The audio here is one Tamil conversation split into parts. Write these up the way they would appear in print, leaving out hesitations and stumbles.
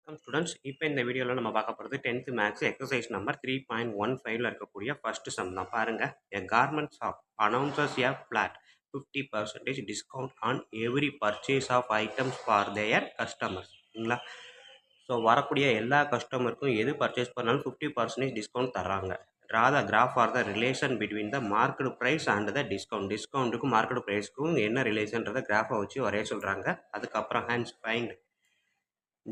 வணக்கம் ஸ்டூடெண்ட்ஸ். இப்போ இந்த வீடியோவில் நம்ம பார்க்க போகிறது 10th மேக்ஸ் எக்ஸசைஸ் நம்பர் 3.15ல் இருக்கக்கூடிய ஃபர்ஸ்ட் சம் தான். பாருங்கள், a garment shop announces a flat 50% discount on every purchase of items for their customers. சரிங்களா? ஸோ வரக்கூடிய எல்லா கஸ்டமருக்கும் எது பர்ச்சேஸ் பண்ணாலும் 50% டிஸ்கவுண்ட் தர்றாங்க. Draw the graph for the relation between the market price and the discount. டிஸ்கவுண்ட்டுக்கும் மார்க்கெட் ப்ரைஸ்க்கும் என்ன ரிலேஷன்றதை கிராஃபை வச்சு வரைய சொல்கிறாங்க. அதுக்கப்புறம் hence find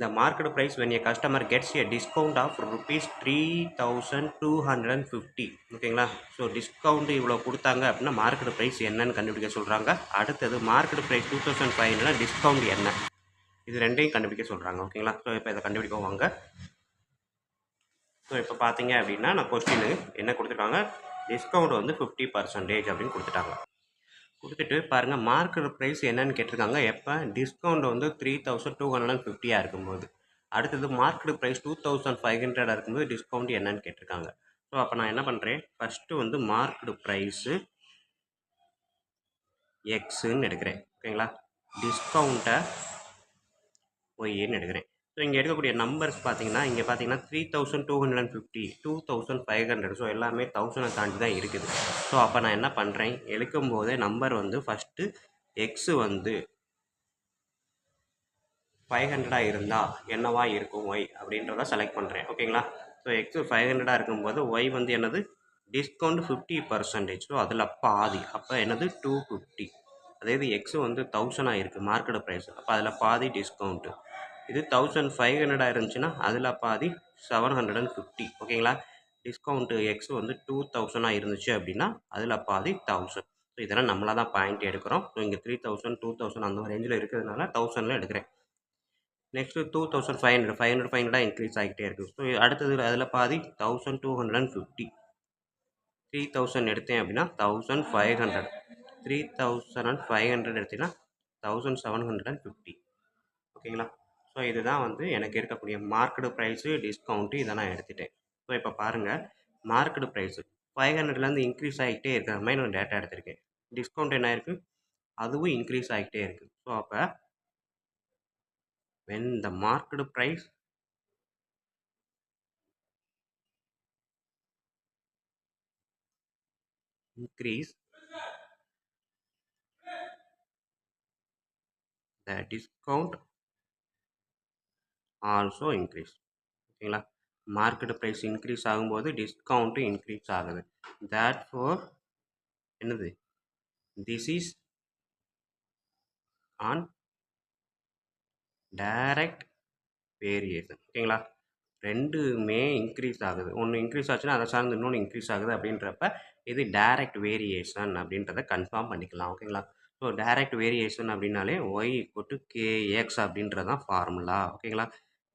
the market price when a customer gets a discount of rupees 3250. ஓகேங்களா? ஸோ டிஸ்கவுண்ட் இவ்வளோ கொடுத்தாங்க அப்படின்னா மார்க்கெட் ப்ரைஸ் என்னன்னு கண்டுபிடிக்க சொல்கிறாங்க. அடுத்தது மார்க்கெட் ப்ரைஸ் 2500 டிஸ்கவுண்ட் என்ன, இது ரெண்டையும் கண்டுபிடிக்க சொல்கிறாங்க. ஓகேங்களா? ஸோ இப்போ இதை கண்டுபிடிக்க வாங்க. ஸோ இப்போ பார்த்தீங்க அப்படின்னா நான் கொஸ்டின் என்ன கொடுத்துருக்காங்க, டிஸ்கவுண்ட் வந்து 50% அப்படின்னு கொடுத்துட்டாங்க. கொடுத்துட்டு பாருங்கள், மார்க்கெட் ப்ரைஸ் என்னன்னு கேட்டிருக்காங்க. எப்போ டிஸ்கவுண்ட் வந்து 3250 இருக்கும்போது. அடுத்தது மார்க்கெட் ப்ரைஸ் 2500 இருக்கும்போது டிஸ்கவுண்ட் என்னன்னு கேட்டிருக்காங்க. ஸோ அப்போ நான் என்ன பண்ணுறேன், ஃபஸ்ட்டு வந்து மார்க்கெட் ப்ரைஸு எக்ஸுன்னு எடுக்கிறேன். ஓகேங்களா? டிஸ்கவுண்ட்டை ஒய்ன்னு எடுக்கிறேன். ஸோ இங்கே எடுக்கக்கூடிய நம்பர்ஸ் பார்த்தீங்கன்னா, இங்கே பார்த்தீங்கன்னா 3250, 2500. ஸோ எல்லாமே 1000 தாண்டி தான் இருக்குது. ஸோ அப்போ நான் என்ன பண்ணுறேன், எடுக்கும் போதே நம்பர் வந்து ஃபஸ்ட்டு எக்ஸு வந்து 500 இருந்தால் என்னவா இருக்கும் ஒய் அப்படின்றத செலக்ட் பண்ணுறேன். ஓகேங்களா? ஸோ எக்ஸு 500 இருக்கும்போது ஒய் வந்து என்னது, டிஸ்கவுண்ட் 50%. ஸோ அதில் பாதி, அப்போ என்னது 250. அதாவது எக்ஸு வந்து 1000 இருக்குது மார்க்கெட் ப்ரைஸ், அப்போ அதில் பாதி டிஸ்கவுண்ட்டு. இது 1500 இருந்துச்சுன்னா அதில் பாதி 750. ஓகேங்களா? டிஸ்கவுண்ட்டு எக்ஸ் வந்து 2000 இருந்துச்சு அப்படின்னா அதில் பாதி 1000. ஸோ இதெல்லாம் நம்மளாக தான் பாயிண்ட் எடுக்கிறோம். ஸோ இங்கே 3000 2000 அந்த ரேஞ்சில் இருக்கிறதுனால 1000ல் எடுக்கிறேன். நெக்ஸ்ட்டு 2500 500 இன்க்ரீஸ் ஆகிட்டே இருக்குது. ஸோ அடுத்தது அதில் பாதி 1250. 3000 எடுத்தேன் அப்படின்னா 1500. 3500 எடுத்தீங்கன்னா 1750. ஓகேங்களா? ஸோ இதுதான் வந்து எனக்கு இருக்கக்கூடிய மார்க்கெட் ப்ரைஸு, டிஸ்கவுண்ட்டு, இதை நான் எடுத்துட்டேன். ஸோ இப்போ பாருங்கள், மார்க்கெட் ப்ரைஸு 500லேருந்து இன்க்ரீஸ் ஆகிட்டே இருக்கிற மாதிரி நான் டேட்டா எடுத்திருக்கேன். டிஸ்கவுண்ட் என்ன இருக்குது, அதுவும் இன்க்ரீஸ் ஆகிட்டே இருக்குது. ஸோ அப்போ when the market price increase, the discount also increase. ஓகேங்களா? மார்க்கெட் ப்ரைஸ் இன்க்ரீஸ் ஆகும்போது டிஸ்கவுண்ட்டும் இன்க்ரீஸ் ஆகுது. therefore என்னது, this is on direct variation. ஓகேங்களா? ரெண்டுமே இன்க்ரீஸ் ஆகுது. ஒன்று இன்க்ரீஸ் ஆச்சுன்னா அதை சார்ந்து இன்னொன்று இன்க்ரீஸ் ஆகுது அப்படின்றப்ப இது டைரக்ட் வேரியேஷன் அப்படின்றத கன்ஃபார்ம் பண்ணிக்கலாம். ஓகேங்களா? ஸோ டைரக்ட் வேரியேஷன் அப்படின்னாலே ஒய் ஈக்குவல் கேஎக்ஸ் அப்படின்றது தான் ஃபார்முலா. ஓகேங்களா?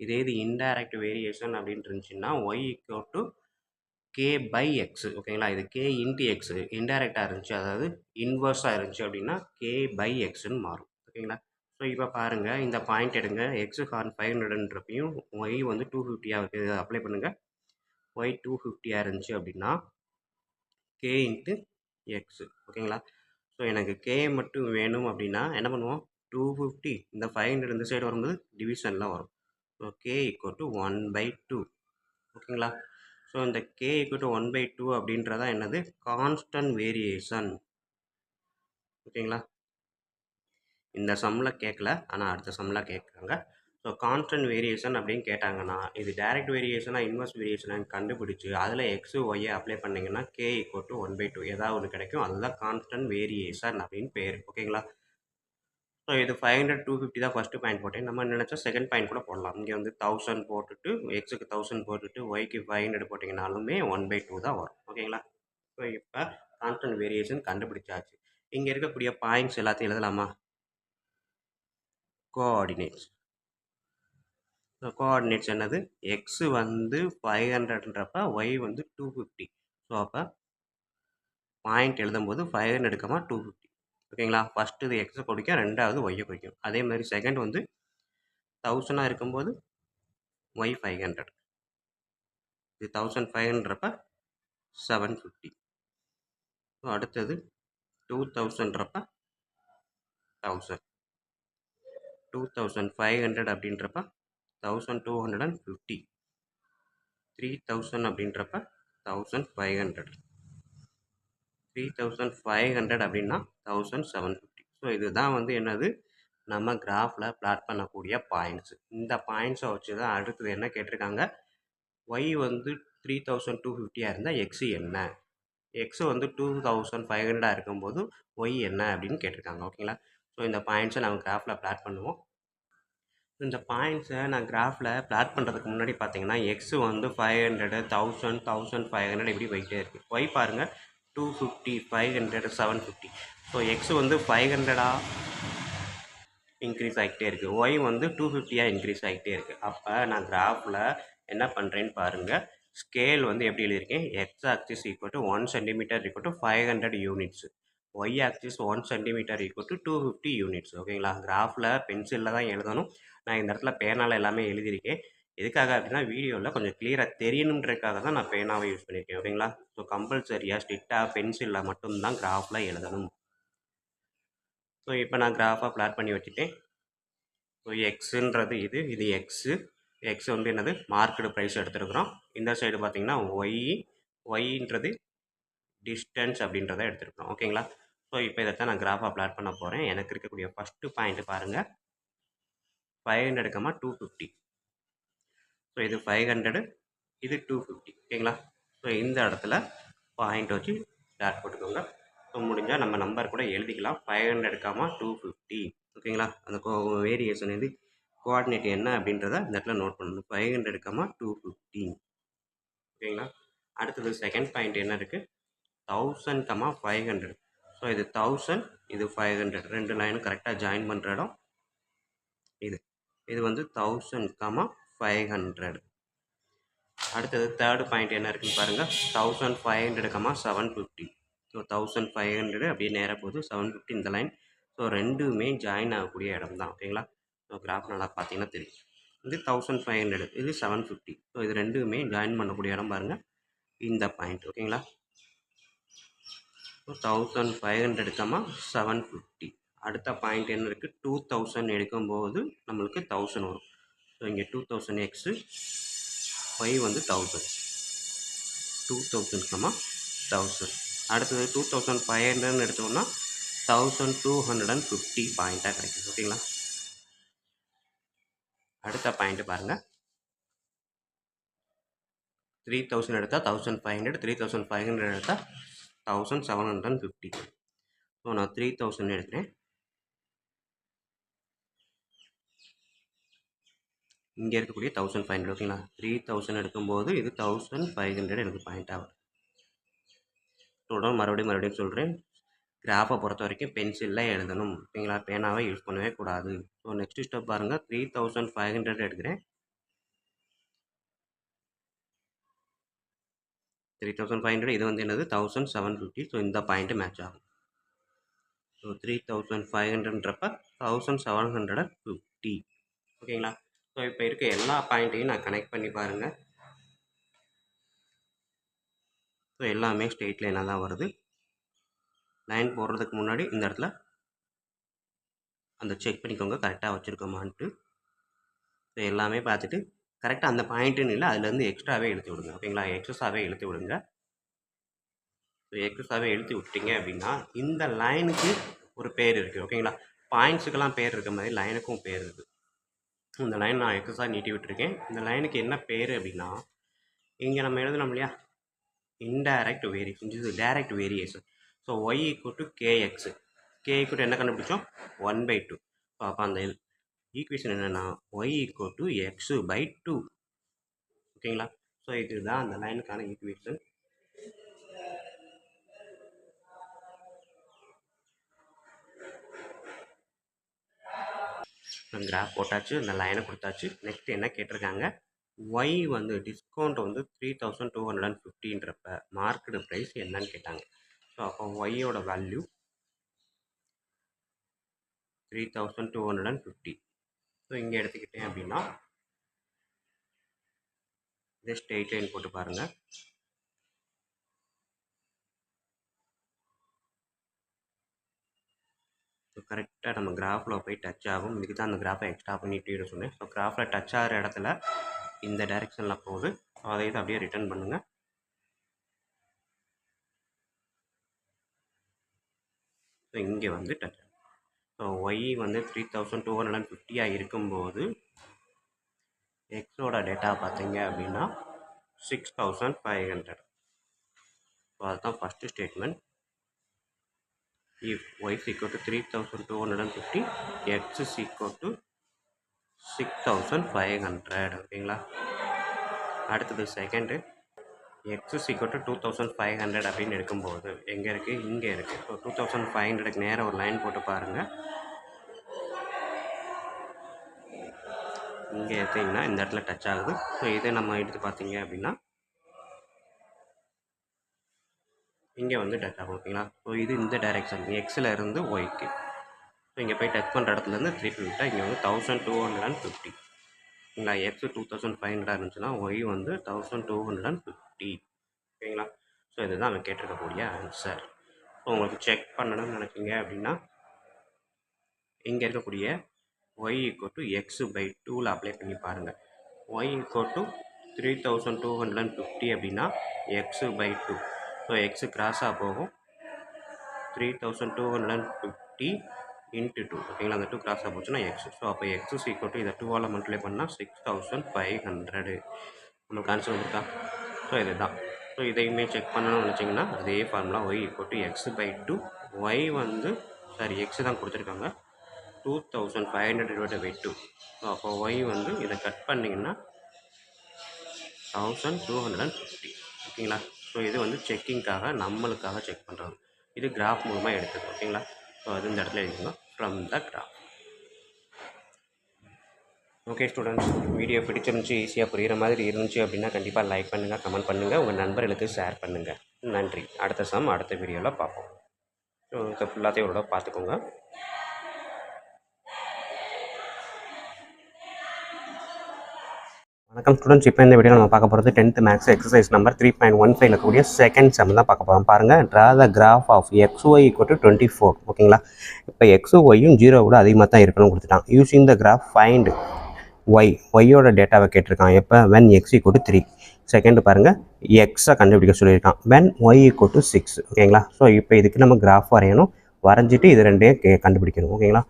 இதே இது இன்டைரக்ட் வேரியேஷன் அப்படின்னு இருந்துச்சுன்னா y equal k by x. ஓகேங்களா? இது கே இன்ட்டு எக்ஸ் இன்டைரக்டாக இருந்துச்சு, அதாவது இன்வர்ஸாக இருந்துச்சு அப்படின்னா கே பை எக்ஸ்ன்னு மாறும். ஓகேங்களா? ஸோ இப்போ பாருங்கள், இந்த பாயிண்ட் எடுங்க. எக்ஸு 500ன்றப்பையும் ஒய் வந்து 250 இருக்குது, அப்ளை பண்ணுங்கள். ஒய் 250 இருந்துச்சு அப்படின்னா கே இன்ட்டு எக்ஸு. ஓகேங்களா? ஸோ எனக்கு கே மட்டும் வேணும் அப்படின்னா என்ன பண்ணுவோம், 250 இந்த 500 இந்த சைடு வரும்போது டிவிஷனில் வரும். So K equal to 1/2. ஓகேங்களா? ஸோ இந்த கே ஈக்குவல் டு 1/2 அப்படின்றதா என்னது, கான்ஸ்டன்ட் வேரியேஷன். ஓகேங்களா? இந்த சம்மில் கேட்கல, ஆனால் அடுத்த சம்மில் கேட்குறாங்க. ஸோ கான்ஸ்டன்ட் வேரியேஷன் அப்படின்னு கேட்டாங்கன்னா இது டைரக்ட் வேரியேஷனாக இன்வெர்ஸ் வேரியேஷனாக கண்டுபிடிச்சி அதில் எக்ஸு ஒய்யை அப்ளை பண்ணிங்கன்னா கே ஈக்குவல் டு 1/2 ஏதாவது ஒன்று கிடைக்கும். அதுதான் கான்ஸ்டன்ட் வேரியேஷன் அப்படின்னு பேர். ஓகேங்களா? ஸோ இது 500 250 தான் ஃபஸ்ட்டு பாயிண்ட் போட்டேன். நம்ம நினச்சா செகண்ட் பாயிண்ட் கூட போடலாம். இங்கே வந்து 1000 போட்டுட்டு எக்ஸுக்கு 1000 போட்டுட்டு ஒய்க்கு 500 போட்டிங்கனாலுமே 1/2 தான் வரும். ஓகேங்களா? ஸோ இப்போ கான்ஸ்டன்ட் வேரியேஷன் கண்டுபிடிச்சாச்சு. இங்கே இருக்கக்கூடிய பாயிண்ட்ஸ் எல்லாத்தையும் எழுதலாமா, கோஆர்டினேட்ஸ். கோஆர்டினேட்ஸ் என்னது, எக்ஸு வந்து 500ன்றப்ப ஒய் வந்து 250. ஸோ அப்போ பாயிண்ட் எழுதும்போது 500 250. ஓகேங்களா? ஃபஸ்ட்டு இது எக்ஸை குறிக்கும், ரெண்டாவது ஒய்யை குறிக்கும். அதே மாதிரி செகண்ட் வந்து 1000 இருக்கும்போது ஒய் 500. இது 1500ன்றப்ப 750. ஸோ அடுத்தது 2000ன்றப்ப 1000. 2500 அப்படின்றப்ப 1250. 3000 அப்படின்றப்ப 1500. 3500 அப்படின்னா 1750. ஸோ இதுதான் வந்து என்னது நம்ம கிராஃபில் பிளாட் பண்ணக்கூடிய பாயிண்ட்ஸ். இந்த பாயிண்ட்ஸை வச்சு தான் அடுத்தது என்ன கேட்டிருக்காங்க, ஒய் வந்து 3250 இருந்தால் எக்ஸு என்ன, எக்ஸு வந்து 2500 இருக்கும்போது ஒய் என்ன அப்படின்னு கேட்டிருக்காங்க. ஓகேங்களா. ஸோ இந்த பாயிண்ட்ஸை நம்ம கிராஃபில் பிளாட் பண்ணுவோம். இந்த பாயிண்ட்ஸை நான் கிராஃபில் பிளாட் பண்ணுறதுக்கு முன்னாடி பார்த்தீங்கன்னா எக்ஸு வந்து 500, 1000, 1500 இப்படி போயிட்டே இருக்குது. ஒய் பாருங்கள் 250, 500, 750. ஸோ எக்ஸு வந்து 500 இன்க்ரீஸ் ஆகிட்டே இருக்குது, ஒய் வந்து 250 இன்க்ரீஸ் ஆகிட்டே இருக்குது. அப்போ நான் கிராஃபில் என்ன பண்ணுறேன்னு பாருங்கள். ஸ்கேல் வந்து எப்படி எழுதியிருக்கேன், x axis equal to 1 centimetre equal to 500 units, y axis 1 centimetre equal to 250 units. ஓகேங்களா. கிராஃபில் பென்சிலில் தான் எழுதணும். நான் இந்த இடத்துல பேனால் எல்லாமே எழுதியிருக்கேன். எதுக்காக அப்படின்னா வீடியோவில் கொஞ்சம் கிளியராக தெரியணுன்றதுக்காக தான் நான் பேனாவை யூஸ் பண்ணியிருக்கேன். ஓகேங்களா. ஸோ கம்பல்சரியாக ஸ்ட்ரிக்டாக பென்சிலில் மட்டும்தான் கிராஃபில் எழுதணும். ஸோ இப்போ நான் கிராஃபாக பிளாட் பண்ணி வச்சுட்டேன். ஸோ எக்ஸுன்றது இது எக்ஸு, எக்ஸ் வந்து என்னது மார்க்கெட் ப்ரைஸ் எடுத்துருக்குறோம். இந்த சைடு பார்த்தீங்கன்னா ஒய்ன்றது டிஸ்டன்ஸ் அப்படின்றத எடுத்துருக்கோம். ஓகேங்களா. ஸோ இப்போ இதை தான் நான் கிராஃபாக பிளாட் பண்ண போகிறேன். எனக்கு இருக்கக்கூடிய ஃபஸ்ட்டு பாயிண்ட் பாருங்கள், 500, 250. ஸோ இது 500, இது 250. ஓகேங்களா. ஸோ இந்த இடத்துல பாயிண்ட் வச்சு டாட் போட்டுக்கோங்க. ஸோ முடிஞ்சால் நம்ம நம்பர் கூட எழுதிக்கலாம், 500, 250. ஓகேங்களா. அந்த வேரியேஷன் இது கோஆர்டினேட் என்ன அப்படின்றத இந்த இடத்துல நோட் பண்ணணும், 500, 250. ஓகேங்களா. அடுத்தது செகண்ட் பாயிண்ட் என்ன இருக்குது, 1000, 500. ஸோ இது 1000, இது 500, ரெண்டு லைனும் கரெக்டாக ஜாயின் பண்ணுற இடம் இது வந்து 1000, 500. அடுத்தது தேர்டு பாயிண்ட் என்ன இருக்குன்னு பாருங்கள், 1500, 750. ஸோ 1500 அப்படியே நேராக போகுது, 750 இந்த லைன். ஸோ ரெண்டுமே ஜாயின் ஆகக்கூடிய இடம் தான். ஓகேங்களா. ஸோ கிராஃப் நல்லா பார்த்தீங்கன்னா தெரியும். இது 1500, இது 750. ஸோ இது ரெண்டுமே ஜாயின் பண்ணக்கூடிய இடம் பாருங்கள், இந்த பாயிண்ட். ஓகேங்களா. ஸோ 1500, 750. அடுத்த பாயிண்ட் என்ன இருக்குது, 2000 எடுக்கும்போது நம்மளுக்கு 1000 வரும். ஸோ இங்கே 2000 எக்ஸு, ஒய் வந்து 1000, 2000, 1000. அடுத்தது 2500 எடுத்தோம்னா 1250 பாயிண்ட்டாக கிடைக்குது. ஓகேங்களா. அடுத்த பாயிண்ட் பாருங்கள், 3000 எடுத்தால் 1500, 3500 எடுத்தால் 1750. ஸோ நான் 3000 எடுக்கிறேன். இங்கே இருக்கக்கூடிய 1500. ஓகேங்களா. 3000 எடுக்கும்போது இது 1500 எனக்கு பாயிண்ட் ஆகும். தொடர்ந்து மறுபடியும் சொல்கிறேன், கிராஃபை பொறுத்த வரைக்கும் பென்சிலில் எழுதணும். ஓகேங்களா. பேனாவை யூஸ் பண்ணவே கூடாது. ஸோ நெக்ஸ்ட் ஸ்டெப் பாருங்கள், 3500 எடுக்கிறேன். 3500 இது வந்து என்னது 1750. ஸோ இந்த பாயிண்ட்டு மேட்ச் ஆகும். ஸோ 3500ன்றப்ப 1750. ஓகேங்களா. ஸோ இப்போ இருக்க எல்லா பாயிண்ட்டையும் நான் கனெக்ட் பண்ணி பாருங்கள். ஸோ எல்லாமே ஸ்ட்ரெயிட் லைனாக தான் வருது. லைன் போடுறதுக்கு முன்னாடி இந்த இடத்துல அந்த செக் பண்ணிக்கோங்க கரெக்டாக வச்சுருக்கோமான்ட்டு. ஸோ எல்லாமே பார்த்துட்டு கரெக்டாக அந்த பாயிண்ட்டுன்னு இல்லை, அதுலேருந்து எக்ஸ்ட்ராவே இழுத்து விடுங்க. ஓகேங்களா. எக்ஸஸாகவே இழுத்து விடுங்க. ஸோ எக்ஸஸாகவே இழுத்து விட்டீங்க அப்படின்னா இந்த லைனுக்கு ஒரு பேர் இருக்குது. ஓகேங்களா. பாயிண்ட்ஸுக்கெல்லாம் பேர் இருக்க மாதிரி லைனுக்கும் பேர் இருக்குது. இந்த லைன் நான் எக்ஸஸாக நீட்டி விட்டுருக்கேன். இந்த லைனுக்கு என்ன பேர் அப்படின்னா, இங்கே நம்ம எழுதணும் இல்லையா, இன்டைரக்ட் வேரியேஷன், இது direct variation. So y equal to k x, k equal to என்ன கண்டுபிடிச்சோம், 1/2. ஸோ அப்போ அந்த ஈக்குவேஷன் என்னென்னா ஒய் ஈக்குவல் டு x/2. ஓகேங்களா. ஸோ இதுதான் அந்த லைனுக்கான ஈக்குவேஷன். கிராஃப் போட்டாச்சு, இந்த லைனை கொடுத்தாச்சு. நெக்ஸ்ட் என்ன கேட்டிருக்காங்க, ஒய் வந்து டிஸ்கவுண்ட் வந்து 3250ன்றப்ப மார்க்கெட் ப்ரைஸ் என்னன்னு கேட்டாங்க. ஸோ அப்போ ஒய்யோட வேல்யூ 3250. ஸோ இங்கே எடுத்துக்கிட்டேன் அப்படின்னா இதை ஸ்ட்ரெயிட் லைன் போட்டு பாருங்கள். கரெக்டாக நம்ம கிராஃபில் போய் டச் ஆகும். இதுக்கு தான் அந்த கிராஃபை எக்ஸ்ட்ரா பண்ணிட்டு சொன்னேன். ஸோ கிராஃபில் டச் ஆகிற இடத்துல இந்த டைரெக்ஷனில் போகுது. ஸோ அதை இதை அப்படியே ரிட்டர்ன் பண்ணுங்கள். ஸோ இங்கே வந்து டச் ஆகும். ஸோ ஒய் வந்து 3250 இருக்கும்போது எக்ஸோட டேட்டா பார்த்தீங்க அப்படின்னா 6500. ஸோ அதுதான் first statement. if y is equal to 3250, x is equal to 6500. ஓகேங்களா? அடுத்தது second, x is equal to 2500 அப்படின்னு எடுக்கும்போது எங்கே இருக்குது? இங்கே இருக்குது. ஸோ 2500க்கு நேராக ஒரு லைன் போட்டு பாருங்கள். இங்கே எடுத்திங்கன்னா இந்த இடத்துல டச் ஆகுது. ஸோ இதை நம்ம எடுத்து பார்த்தீங்க அப்படின்னா இங்கே வந்து டச் ஆகும். ஓகேங்களா? ஸோ இது இந்த டைரெக்ஷன் எக்ஸில் இருந்து ஒய்க்கு. ஸோ இங்கே போய் டச் பண்ணுற இடத்துலேருந்து 3 விட்டால் இங்கே வந்து 1250. ஓகேங்களா? எக்ஸு 2500 இருந்துச்சுன்னா ஒய் வந்து 1250. ஓகேங்களா? ஸோ இதுதான் அவன் கேட்டிருக்கக்கூடிய ஆன்சர். ஸோ உங்களுக்கு செக் பண்ணணும்னு நினைக்கிங்க அப்படின்னா இங்கே இருக்கக்கூடிய y equal to x by 2ல் அப்ளை பண்ணி பாருங்கள். ஒய் ஈக்குவல் டு 3250 அப்படின்னா எக்ஸு பை 2. ஸோ எக்ஸு கிராஸாக போகும். 3250 இன்ட்டு 2. ஓகேங்களா? அந்த 2 கிராஸாக போச்சுன்னா எக்ஸ். ஸோ அப்போ எக்ஸு ஈக்குவல் டு இதை 2ஆல் மல்டிப்ளை பண்ணால் 6500. நம்மளுக்கு ஆன்சர் வந்துருக்கா? ஸோ இதுதான். ஸோ இதையுமே செக் பண்ணணும்னு நினச்சிங்கன்னா அதே formula y equal to x by 2. Y வந்து எக்ஸு தான் கொடுத்துருக்காங்க. 2500 டிவைடட் பை 2. ஸோ அப்போ ஒய் வந்து இதை கட் பண்ணிங்கன்னா 1250. ஓகேங்களா? ஸோ இது வந்து செக்கிங்காக நம்மளுக்காக செக் பண்ணுறது. இது கிராஃப் மூலமாக எடுத்தது. ஓகேங்களா? ஸோ அது இந்த இடத்துல எழுதிக்கணும், from the graph. Okay students, video பிடிச்சிருந்துச்சி, ஈஸியாக புரிகிற மாதிரி இருந்துச்சு அப்படின்னா கண்டிப்பாக லைக் பண்ணுங்கள், கமெண்ட் பண்ணுங்கள், உங்கள் நண்பர்களுக்கு ஷேர் பண்ணுங்கள். நன்றி. அடுத்த சம் அடுத்த வீடியோவில் பார்ப்போம். ஸோ இதை ஃபுல்லாத்தையும் ஒரு பார்த்துக்கோங்க. வணக்கம் ஸ்டூடெண்ட்ஸ், இப்போ இந்த வீடியோ நம்ம பார்க்க போகிறது 10th மேக்ஸ் எக்ஸசைஸ் நம்பர் 3.15 இருக்கக்கூடிய செகண்ட் சம் தான் பார்க்க போகிறோம். பாருங்கள், draw the graph of XY = 24. ஓகேங்களா? இப்போ XYயும் 0 விட அதிகமாக தான் இருக்கணும்னு கொடுத்துட்டான். யூஸிங் த கிராஃப் ஃபைண்ட் ஒய்யோட டேட்டாவை கேட்டிருக்கான். எப்போ? when x = 3. செகண்ட் பாருங்கள், எக்ஸை கண்டுபிடிக்க சொல்லியிருக்கான். when y = 6. ஓகேங்களா? ஸோ இப்போ இதுக்கு நம்ம கிராஃப் வரையணும். வரைஞ்சிட்டு இது ரெண்டையும் கண்டுபிடிக்கணும். ஓகேங்களா?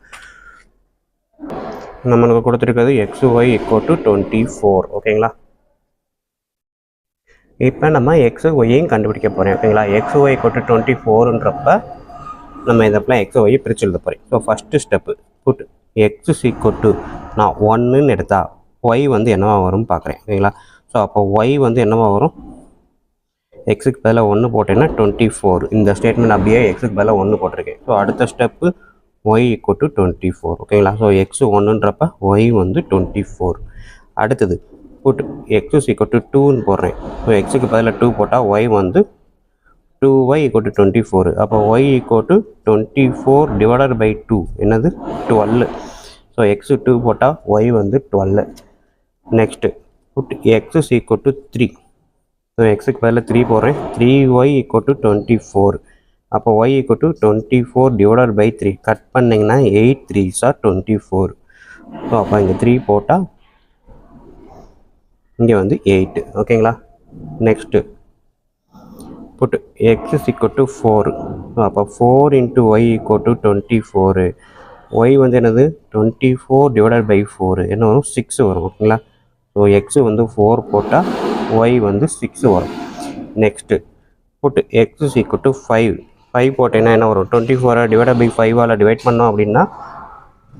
நம்மளுக்கு கொடுத்துருக்கிறது XY = 24. ஓகேங்களா? இப்போ நம்ம XYயையும் கண்டுபிடிக்க போகிறேன். ஓகேங்களா? XY = 24ன்றப்ப நம்ம இதெல்லாம் XY பிரித்து எழுத போகிறேன். So first step put x = நான் 1ன்னு எடுத்தா y வந்து என்னவா வரும்னு பார்க்குறேன். ஓகேங்களா? ஸோ அப்போ y வந்து என்னவா வரும்? எக்ஸுக்கு பதிலாக 1 போட்டேன்னா 24. இந்த ஸ்டேட்மெண்ட் அப்படியே எக்ஸுக்கு பதிலாக 1 போட்டிருக்கேன். ஸோ அடுத்த ஸ்டெப்பு y = 24. ஓகேங்களா? ஸோ x 1ன்றப்ப y வந்து 24. அடுத்தது புட் x = 2ன்னு போடுறேன். ஸோ எக்ஸுக்கு பதிலாக 2 போட்டால் y வந்து 2y = 24. அப்போ y = 24 டிவைடட் பை 2 என்னது? 12. ஸோ x 2 போட்டால் y வந்து 12. Next put x = 3. ஸோ எக்ஸுக்கு பதிலாக 3 போடுறேன். 3y = 24. அப்போ y = 24 டிவைடட் பை 3 கட் பண்ணிங்கன்னா 8 3s are 24. ஸோ அப்போ இங்கே 3 போட்டால் இங்கே வந்து 8. ஓகேங்களா? Next put x = 4. ஸோ அப்போ 4 × y = 24. y வந்து என்னது? 24 டிவைடட் பை 4 என்ன வரும்? 6 வரும். ஓகேங்களா? ஸோ x வந்து 4 போட்டால் y வந்து 6 வரும். Next put x = 5. 5 போட்டேன்னா என்ன வரும்? 24 டிவைடட் பை 5ஆல் டிவைட் பண்ணோம் அப்படின்னா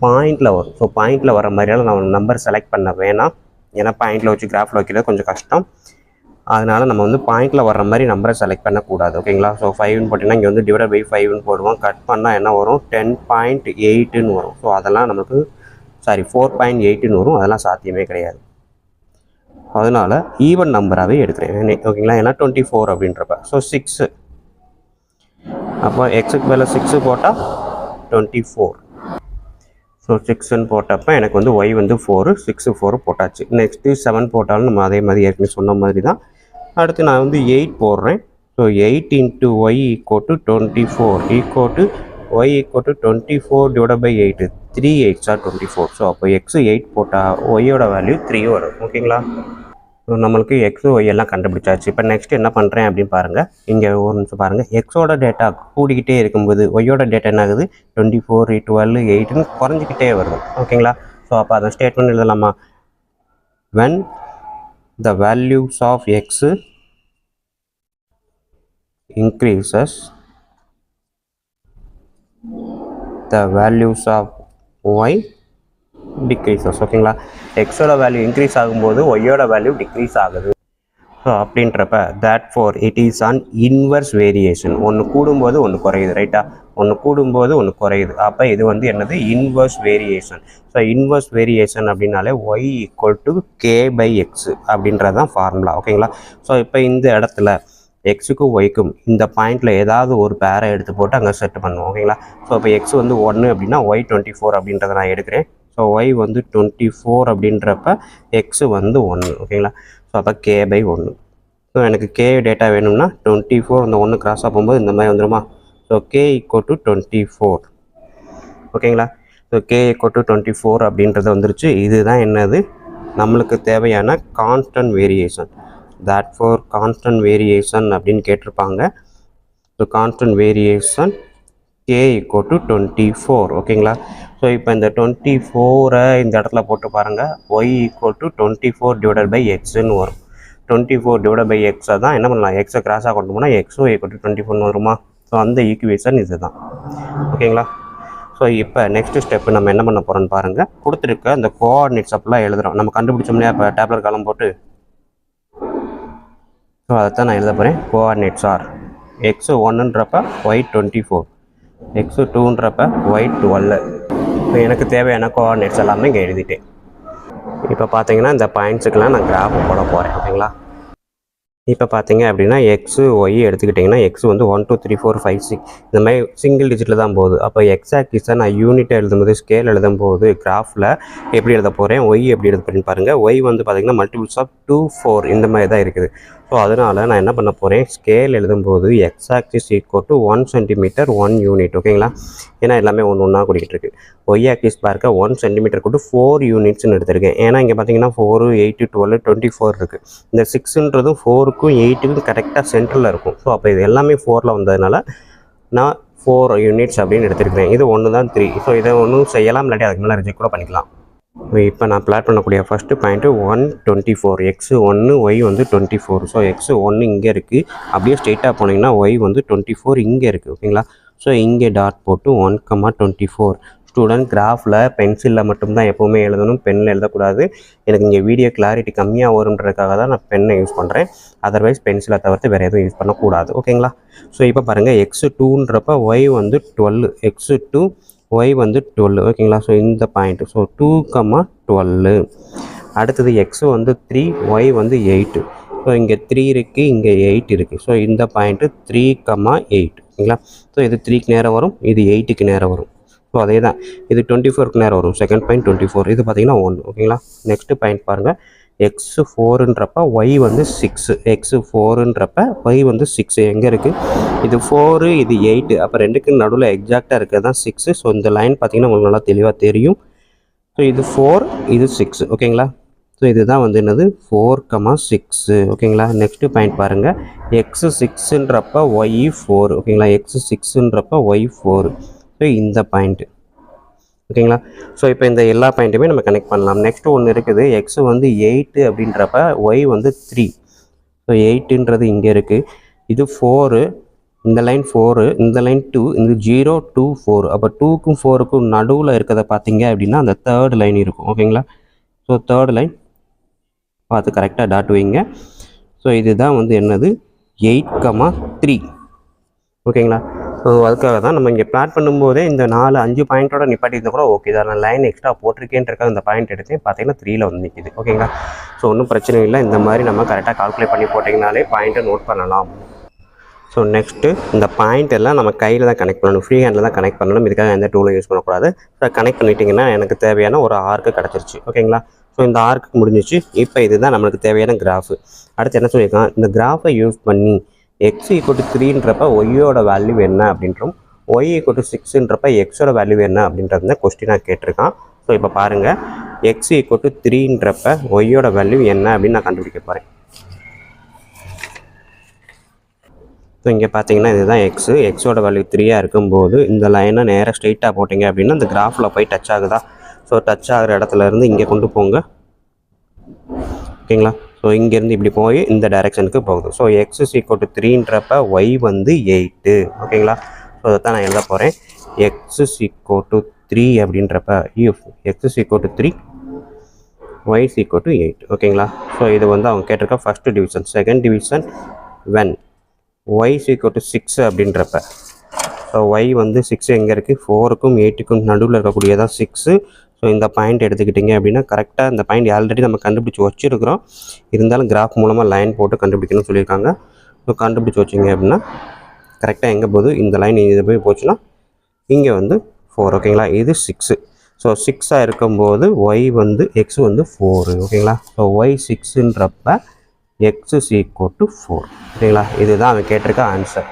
பாயிண்டில் வரும். ஸோ பாயிண்டில் வர மாதிரியால் நான் நம்பர் செலக்ட் பண்ண வேணாம். ஏன்னா பாயிண்டில் வச்சு கிராஃபில் வைக்கிறது கொஞ்சம் கஷ்டம். அதனால் நம்ம வந்து பாயிண்டில் வர மாதிரி நம்பரை செலக்ட் பண்ணக்கூடாது. ஓகேங்களா? ஸோ 5ன்னு போட்டிங்கன்னா இங்கே வந்து டிவைட் பை 5ன்னு போடுவோம். கட் பண்ணால் என்ன வரும்? 10.8ன்னு வரும். ஸோ அதெல்லாம் நமக்கு 4.8ன்னு வரும். அதெல்லாம் சாத்தியமே கிடையாது. அதனால் ஈவன் நம்பராகவே எடுக்கிறேன். ஓகேங்களா? ஏன்னா 24 அப்படின்றப்ப. ஸோ 6. அப்போ எக்ஸுக்கு மேலே 6 போட்டால் 24. ஸோ 6ன்னு போட்டப்போ எனக்கு வந்து y வந்து 4, 6 4 போட்டாச்சு. நெக்ஸ்ட்டு 7 போட்டாலும் நம்ம அதே மாதிரி ஏற்கனவே சொன்ன மாதிரி தான். அடுத்து நான் வந்து 8 போடுறேன். So 8 × y = 24 = y equal to 24 divide by 8 3 8s are 24. So அப்போ எக்ஸு 8 போட்டால் ஒய்யோட வேல்யூ 3 வரும். ஓகேங்களா? ஸோ நம்மளுக்கு எக்ஸு ஒய் எல்லாம் கண்டுபிடிச்சாச்சு. இப்போ நெக்ஸ்ட் என்ன பண்ணுறேன் அப்படின்னு பாருங்கள். இங்கே ஒரு நிமிஷம் பாருங்கள். எக்ஸோட டேட்டா கூடிக்கிட்டே இருக்கும்போது ஒய்யோட டேட்டா என்ன ஆகுது? 24 12 8ன்னு குறைஞ்சிக்கிட்டே வருது. ஓகேங்களா? ஸோ அப்போ அதை ஸ்டேட்மெண்ட் எழுதலாமா? when the values of x increases, the values of y decreases. ஓகேங்களா? எக்ஸோட வேல்யூ இன்க்ரீஸ் ஆகும்போது ஒய்யோட வேல்யூ டிக்ரீஸ் ஆகுது. ஸோ அப்படின்றப்ப therefore it is an inverse variation. ஒன்று கூடும்போது ஒன்று குறையுது. ரைட்டா? ஒன்று கூடும்போது ஒன்று குறையுது. அப்போ இது வந்து என்னது? Inverse variation. So inverse variation அப்படின்னாலே y equal to k by x அப்படின்றது தான் ஃபார்முலா. ஓகேங்களா? ஸோ இப்போ இந்த இடத்துல எக்ஸுக்கும் ஒய்க்கும் இந்த பாயிண்டில் ஏதாவது ஒரு பேரை எடுத்து போட்டு அங்கே செட் பண்ணுவோம். ஓகேங்களா? ஸோ இப்போ எக்ஸ் வந்து 1 அப்படின்னா ஒய் 24 அப்படின்றத நான் எடுக்கிறேன். ஸோ ஒய் வந்து 24 அப்படின்றப்ப எக்ஸு வந்து 1. ஓகேங்களா? ஸோ அப்போ கே பை 1. ஸோ எனக்கு கே டேட்டா வேணும்னா 24 இந்த 1 கிராஸாக போகும்போது இந்த மாதிரி வந்துடுமா? So K equal to 24. ஓகேங்களா? ஸோ கே ஈக்குவல் டு 24 அப்படின்றது வந்துருச்சு. இதுதான் என்னது? நம்மளுக்கு தேவையான constant variation. therefore constant variation அப்படின்னு கேட்டிருப்பாங்க. So constant variation k equal to 24. ஓகேங்களா? ஸோ இப்போ இந்த 24 இந்த இடத்துல போட்டு பாருங்கள். Y equal to 24 divided by எக்ஸ்ன்னு வரும். 24 டிவைட் பை எக்ஸை தான் என்ன பண்ணலாம்? எக்ஸை கிராஸாக கொண்டு போனால் எக்ஸோ ஈக்குவல் டு 24 வருமா? ஸோ அந்த ஈக்குவேஷன் இது தான். ஓகேங்களா? ஸோ இப்போ நெக்ஸ்ட் ஸ்டெப்பு நம்ம என்ன பண்ண போகிறோன்னு பாருங்கள். கொடுத்துருக்க இந்த கோஆர்டினேட்ஸ் அப்படிலாம் எழுதுகிறோம். நம்ம கண்டுபிடிச்சோம் இல்லையா? இப்போ டேப்லர் காலம் போட்டு. ஸோ அதை தான் நான் எழுத போகிறேன். கோஆர்டினேட்ஸ் ஆர் எக்ஸு 1ன்றப்ப ஒய் 24, எக்ஸு 2ன்றப்ப ஒய் 12. இப்போ எனக்கு தேவையான கோஆர்டினேட்ஸ் எல்லாமே இங்கே எழுதிட்டேன். இப்போ பார்த்தீங்கன்னா இந்த பாயிண்ட்ஸுக்கெலாம் நான் கிராஃப் போட போகிறேன். ஓகேங்களா? இப்போ பார்த்தீங்க அப்படின்னா எக்ஸு ஒய் எடுத்துக்கிட்டிங்கன்னா எக்ஸ் வந்து 1 2 3 4 5 6 இந்த மாதிரி சிங்கிள் டிஜிட்டில் தான் போகுது. அப்போ எக்ஸ் ஆக்சிஸை நான் யூனிட்டை எழுதும்போது ஸ்கேல் எழுதும்போது கிராஃபில் எப்படி எழுத போகிறேன், ஒய் எப்படி எழுத போகிறேன்னு பாருங்கள். ஒய் வந்து பார்த்திங்கன்னா மல்டிபிள்ஸ் ஆஃப் 2 4 இந்த மாதிரி தான் இருக்குது. ஸோ அதனால் நான் என்ன பண்ண போகிறேன், ஸ்கேல் எழுதும்போது X axis equal to 1 centimetre 1 unit. ஓகேங்களா? ஏன்னா எல்லாமே ஒன்று ஒன்றா கூடிக்கிட்டு இருக்குது. ஒய் ஆக்சிஸ் பார்க்க 1 சென்டிமீட்டர் கூட்டு 4 யூனிட்ஸ்னு எடுத்திருக்கேன். ஏன்னா இங்கே பார்த்தீங்கன்னா 4 8 12 24 இருக்குது. இந்த 6ன்றதும் 4க்கும் 8க்கும் கரெக்டாக சென்டரில் இருக்கும். ஸோ அப்போ இது எல்லாமே 4ல் வந்ததுனால நான் 4 யூனிட்ஸ் அப்படின்னு எடுத்துருக்கிறேன். இது ஒன்று தான் 3. ஸோ இதை ஒன்றும் செய்யலாம், இல்லாட்டி அதுக்கு மேலே ரிஜெக்ட் கூட பண்ணிக்கலாம். இப்போ நான் பிளாட் பண்ணக்கூடிய ஃபஸ்ட்டு பாயிண்ட்டு 124. எக்ஸு 1 ஒய் வந்து 24. ஸோ எக்ஸு 1 இங்கே இருக்குது. அப்படியே ஸ்ட்ரெயிட்டாக போனீங்கன்னா ஒய் வந்து 24 இங்கே இருக்குது. ஓகேங்களா? ஸோ இங்கே டாட் போட்டு 1,24. ஸ்டூடெண்ட் கிராஃபில் பென்சிலில் மட்டும்தான் எப்போவுமே எழுதணும், பெண்ணில் எழுதக்கூடாது. எனக்கு இங்கே வீடியோ கிளாரிட்டி கம்மியாக வரும்ன்றதுக்காக தான் நான் பெண்ணை யூஸ் பண்ணுறேன். அதர்வைஸ் பென்சிலை தவிர்த்து வேறு எதுவும் யூஸ் பண்ணக்கூடாது. ஓகேங்களா? ஸோ இப்போ பாருங்கள் எக்ஸு 2ன்றப்ப ஒய் வந்து 12, எக்ஸு 2 ஒய் வந்து 12. ஓகேங்களா? ஸோ இந்த பாயிண்ட்டு ஸோ 2,12. அடுத்தது எக்ஸு வந்து 3, ஒய் வந்து 8. ஸோ இங்கே 3 இருக்குது, இங்கே 8 இருக்குது. ஸோ இந்த பாயிண்ட்டு 3,8. ஓகேங்களா? ஸோ இது 3க்கு நேரம் வரும், இது 8க்கு நேரம் வரும். ஸோ அதே தான் இது 24க்கு நேரம் வரும். Second point 24. இது பார்த்திங்கன்னா 1. ஓகேங்களா? நெக்ஸ்ட்டு பாயிண்ட் பாருங்கள். எக்ஸு 4ன்றப்ப ஒய் வந்து 6, எக்ஸு 4ன்றப்ப ஒய் வந்து 6 எங்கே இருக்குது? இது 4, இது 8. அப்போ ரெண்டுக்கு நடுவில் எக்ஸாக்டாக இருக்கிறது தான் 6. ஸோ இந்த லைன் பார்த்திங்கன்னா உங்களுக்கு நல்லா தெளிவாக தெரியும். ஸோ இது 4, இது 6. ஓகேங்களா? ஸோ இதுதான் வந்து என்னது 4,6. ஓகேங்களா? நெக்ஸ்ட்டு பாயிண்ட் பாருங்கள். எக்ஸு 6ன்றப்ப ஒய் 4. ஓகேங்களா? எக்ஸு 6ன்றப்ப ஒய் 4. ஸோ இந்த பாயிண்ட்டு. ஓகேங்களா? ஸோ இப்போ இந்த எல்லா பாயிண்ட்டுமே நம்ம கனெக்ட் பண்ணலாம். நெக்ஸ்ட்டு ஒன்று இருக்குது. எக்ஸு வந்து 8 அப்படின்றப்ப ஒய் வந்து 3. ஸோ 8ன்றது இங்கே இருக்குது. இது 4, இந்த லைன் 4, இந்த லைன் 2, இந்த 0 2 4. அப்போ 2க்கும் 4க்கும் நடுவில் இருக்கிறத பார்த்தீங்க அப்படின்னா அந்த தேர்ட் லைன் இருக்கும். ஓகேங்களா? ஸோ தேர்ட் லைன் பார்த்து கரெக்டாக டாட் வைங்க. ஸோ இதுதான் வந்து என்னது 8,3. ஓகேங்களா? ஸோ அதுக்காக தான் நம்ம இங்கே பிளாட் பண்ணும்போதே இந்த 4 5 பாயிண்ட்டோட நிப்பாட்டியிருந்தால் கூட ஓகே தான். நான் லைன் எக்ஸ்ட்ரா போட்டிருக்கேன்றக்காக இந்த பாயிண்ட் எடுத்தேன். பார்த்தீங்கன்னா 3ல் வந்து நிற்கிது. ஓகேங்களா? ஸோ ஒன்றும் பிரச்சனை இல்லை. இந்த மாதிரி நம்ம கரெக்டாக கால்குலேட் பண்ணி போட்டிங்கனாலே பாயிண்ட்டை நோட் பண்ணலாம். ஸோ நெக்ஸ்ட்டு இந்த பாயிண்ட் எல்லாம் நம்ம கையில் தான் கனெக்ட் பண்ணணும், ஃப்ரீ ஹேண்டில் தான் கனெக்ட் பண்ணணும். இதுக்காக எந்த டூலும் யூஸ் பண்ணக்கூடாது. ஸோ கனெக்ட் பண்ணிட்டீங்கன்னா எனக்கு தேவையான ஒரு ஆர்க்கு கிடச்சிருச்சு. ஓகேங்களா? ஸோ இந்த ஆர்க்கு முடிஞ்சிச்சு. இப்போ இதுதான் நம்மளுக்கு தேவையான கிராஃபு. அடுத்து என்ன சொல்லியிருக்கான், இந்த கிராஃபை யூஸ் பண்ணி எக்ஸ் ஈக்குவல் டு 3ன்றப்ப ஒய்யோட வேல்யூ என்ன அப்படின்றோம், ஒய் ஈக்குவல் டு 6ன்றப்ப எக்ஸோட வேல்யூ என்ன அப்படின்றது தான் கொஸ்டினாக கேட்டிருக்கான். ஸோ இப்போ பாருங்கள், எக்ஸ் ஈக்குவல் டு 3ன்றப்ப ஒய்யோட வேல்யூ என்ன அப்படின்னு நான் கண்டுபிடிக்க போகிறேன். ஸோ இங்கே பார்த்தீங்கன்னா இதுதான் எக்ஸோட வேல்யூ 3 இருக்கும்போது இந்த லைனை நேராக ஸ்ட்ரெயிட்டாக போட்டிங்க அப்படின்னா இந்த கிராஃபில் போய் டச் ஆகுதா? ஸோ டச் ஆகிற இடத்துலேருந்து இங்கே கொண்டு போங்க. ஓகேங்களா? ஸோ இங்கேருந்து இப்படி போய் இந்த டைரெக்ஷனுக்கு போகுது. So x is equal to 3ன்றப்ப ஒய் வந்து 8. ஓகேங்களா? ஸோ அதை தான் நான் எழுத போகிறேன். எக்ஸ் இஸ் ஈக்குவல் டு 3 அப்படின்றப்ப x is equal to 3, y is equal to 8. ஓகேங்களா? ஸோ இது வந்து அவங்க கேட்டிருக்க first division. Second division when y is equal to 6 அப்படின்றப்ப, ஸோ y வந்து 6 எங்கே இருக்குது? 4க்கும் 8க்கும் நடுவில் இருக்கக்கூடியதான் 6. ஸோ இந்த பாயிண்ட் எடுத்துக்கிட்டிங்க அப்படின்னா கரெக்டாக இந்த பாயிண்ட் ஆல்ரெடி நம்ம கண்டுபிடிச்சி வச்சுருக்கிறோம். இருந்தாலும் கிராஃப் மூலமாக லைன் போட்டு கண்டுபிடிக்கணும்னு சொல்லியிருக்காங்க. ஸோ கண்டுபிடிச்சி வச்சிங்க அப்படின்னா கரெக்டாக எங்கே போகுது? இந்த லைன் இது போய் போச்சுன்னா இங்கே வந்து 4. ஓகேங்களா? இது 6. ஸோ 6ஆக இருக்கும்போது y வந்து எக்ஸ் வந்து 4. ஓகேங்களா? So y 6ன்றப்ப x is equal to 4. ஓகேங்களா? இதுதான் அவன் கேட்டிருக்க ஆன்சர்.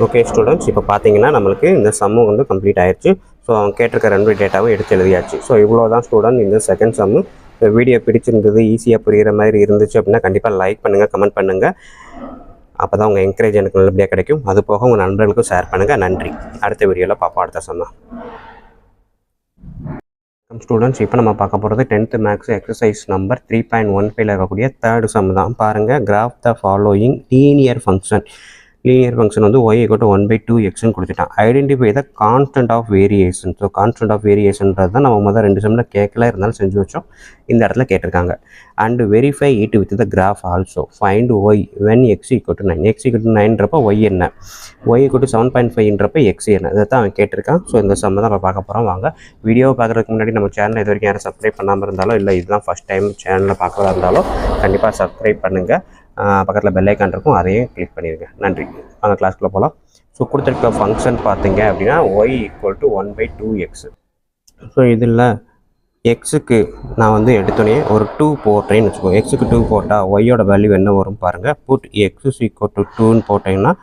ஓகே ஸ்டூடெண்ட்ஸ், இப்போ பார்த்தீங்கன்னா நம்மளுக்கு இந்த சம்மு வந்து கம்ப்ளீட் ஆயிடுச்சு. ஸோ அவன் கேட்டிருக்க 2 டேட்டாவும் எடுத்து எழுதியாச்சு. ஸோ இவ்வளோ தான் ஸ்டூடெண்ட் இந்த செகண்ட் சம்மு. வீடியோ பிடிச்சிருந்தது, ஈஸியாக புரிகிற மாதிரி இருந்துச்சு அப்படின்னா கண்டிப்பாக லைக் பண்ணுங்கள், கமெண்ட் பண்ணுங்கள். அப்போ தான் உங்கள் என்கரேஜ் எனக்கு நல்லபடியாக கிடைக்கும். அது போக உங்கள் நண்பர்களுக்கும் ஷேர் பண்ணுங்கள். நன்றி. அடுத்த வீடியோவில் பார்ப்போம் அடுத்த சம்மா. ஸ்டூடெண்ட்ஸ், இப்போ நம்ம பார்க்க போகிறது 10th மேக்ஸ் எக்ஸசைஸ் நம்பர் 3.15 இருக்கக்கூடிய தேர்ட் சம் தான். பாருங்கள், graph the following linear function. Linear function வந்து y = 1/2xன்னு கொடுத்துட்டான். Identify the constant of variation. So constant of வேரியேஷன்றது தான் நம்ம முதல் 2 சம்மில் கேட்கல, இருந்தாலும் செஞ்சு வச்சோம். இந்த இடத்துல கேட்டிருக்காங்க. And verify it with the graph also. Find y when x = 9. x = 9ன்றப்ப y என்ன? y = 7.5ன்றப்ப x என்ன? இதை தான் அவன் கேட்டிருக்கான். ஸோ இந்த சம் தான் நம்ம பார்க்க போகிறோம். வாங்க, வீடியோ பார்க்குறதுக்கு முன்னாடி நம்ம சேனல் இது வரைக்கும் யாரும் சப்ஸ்கிரைப் பண்ணாமல் இருந்தாலும், இல்லை இதுதான் ஃபஸ்ட் டைம் சேனலில் பார்க்குறதா இருந்தாலும் கண்டிப்பாக சப்ஸ்கிரைப் பண்ணுங்கள். பக்கத்தில் பெல் ஐக்கான் இருக்கும், அதையும் கிளிக் பண்ணிடுங்க. நன்றி. அந்த கிளாஸ்க்குள்ளே போகலாம். ஸோ கொடுத்துருக்க ஃபங்க்ஷன் பார்த்தீங்க அப்படின்னா y = 1/2x. ஸோ இதில் எக்ஸுக்கு நான் வந்து எடுத்தோடனே ஒரு 2 போட்டேன்னு வச்சுக்கோங்க. எக்ஸுக்கு 2 போட்டால் ஒய்யோட வேல்யூ என்ன வரும் பாருங்கள். Put x is equal to 2ன்னு போட்டிங்கன்னா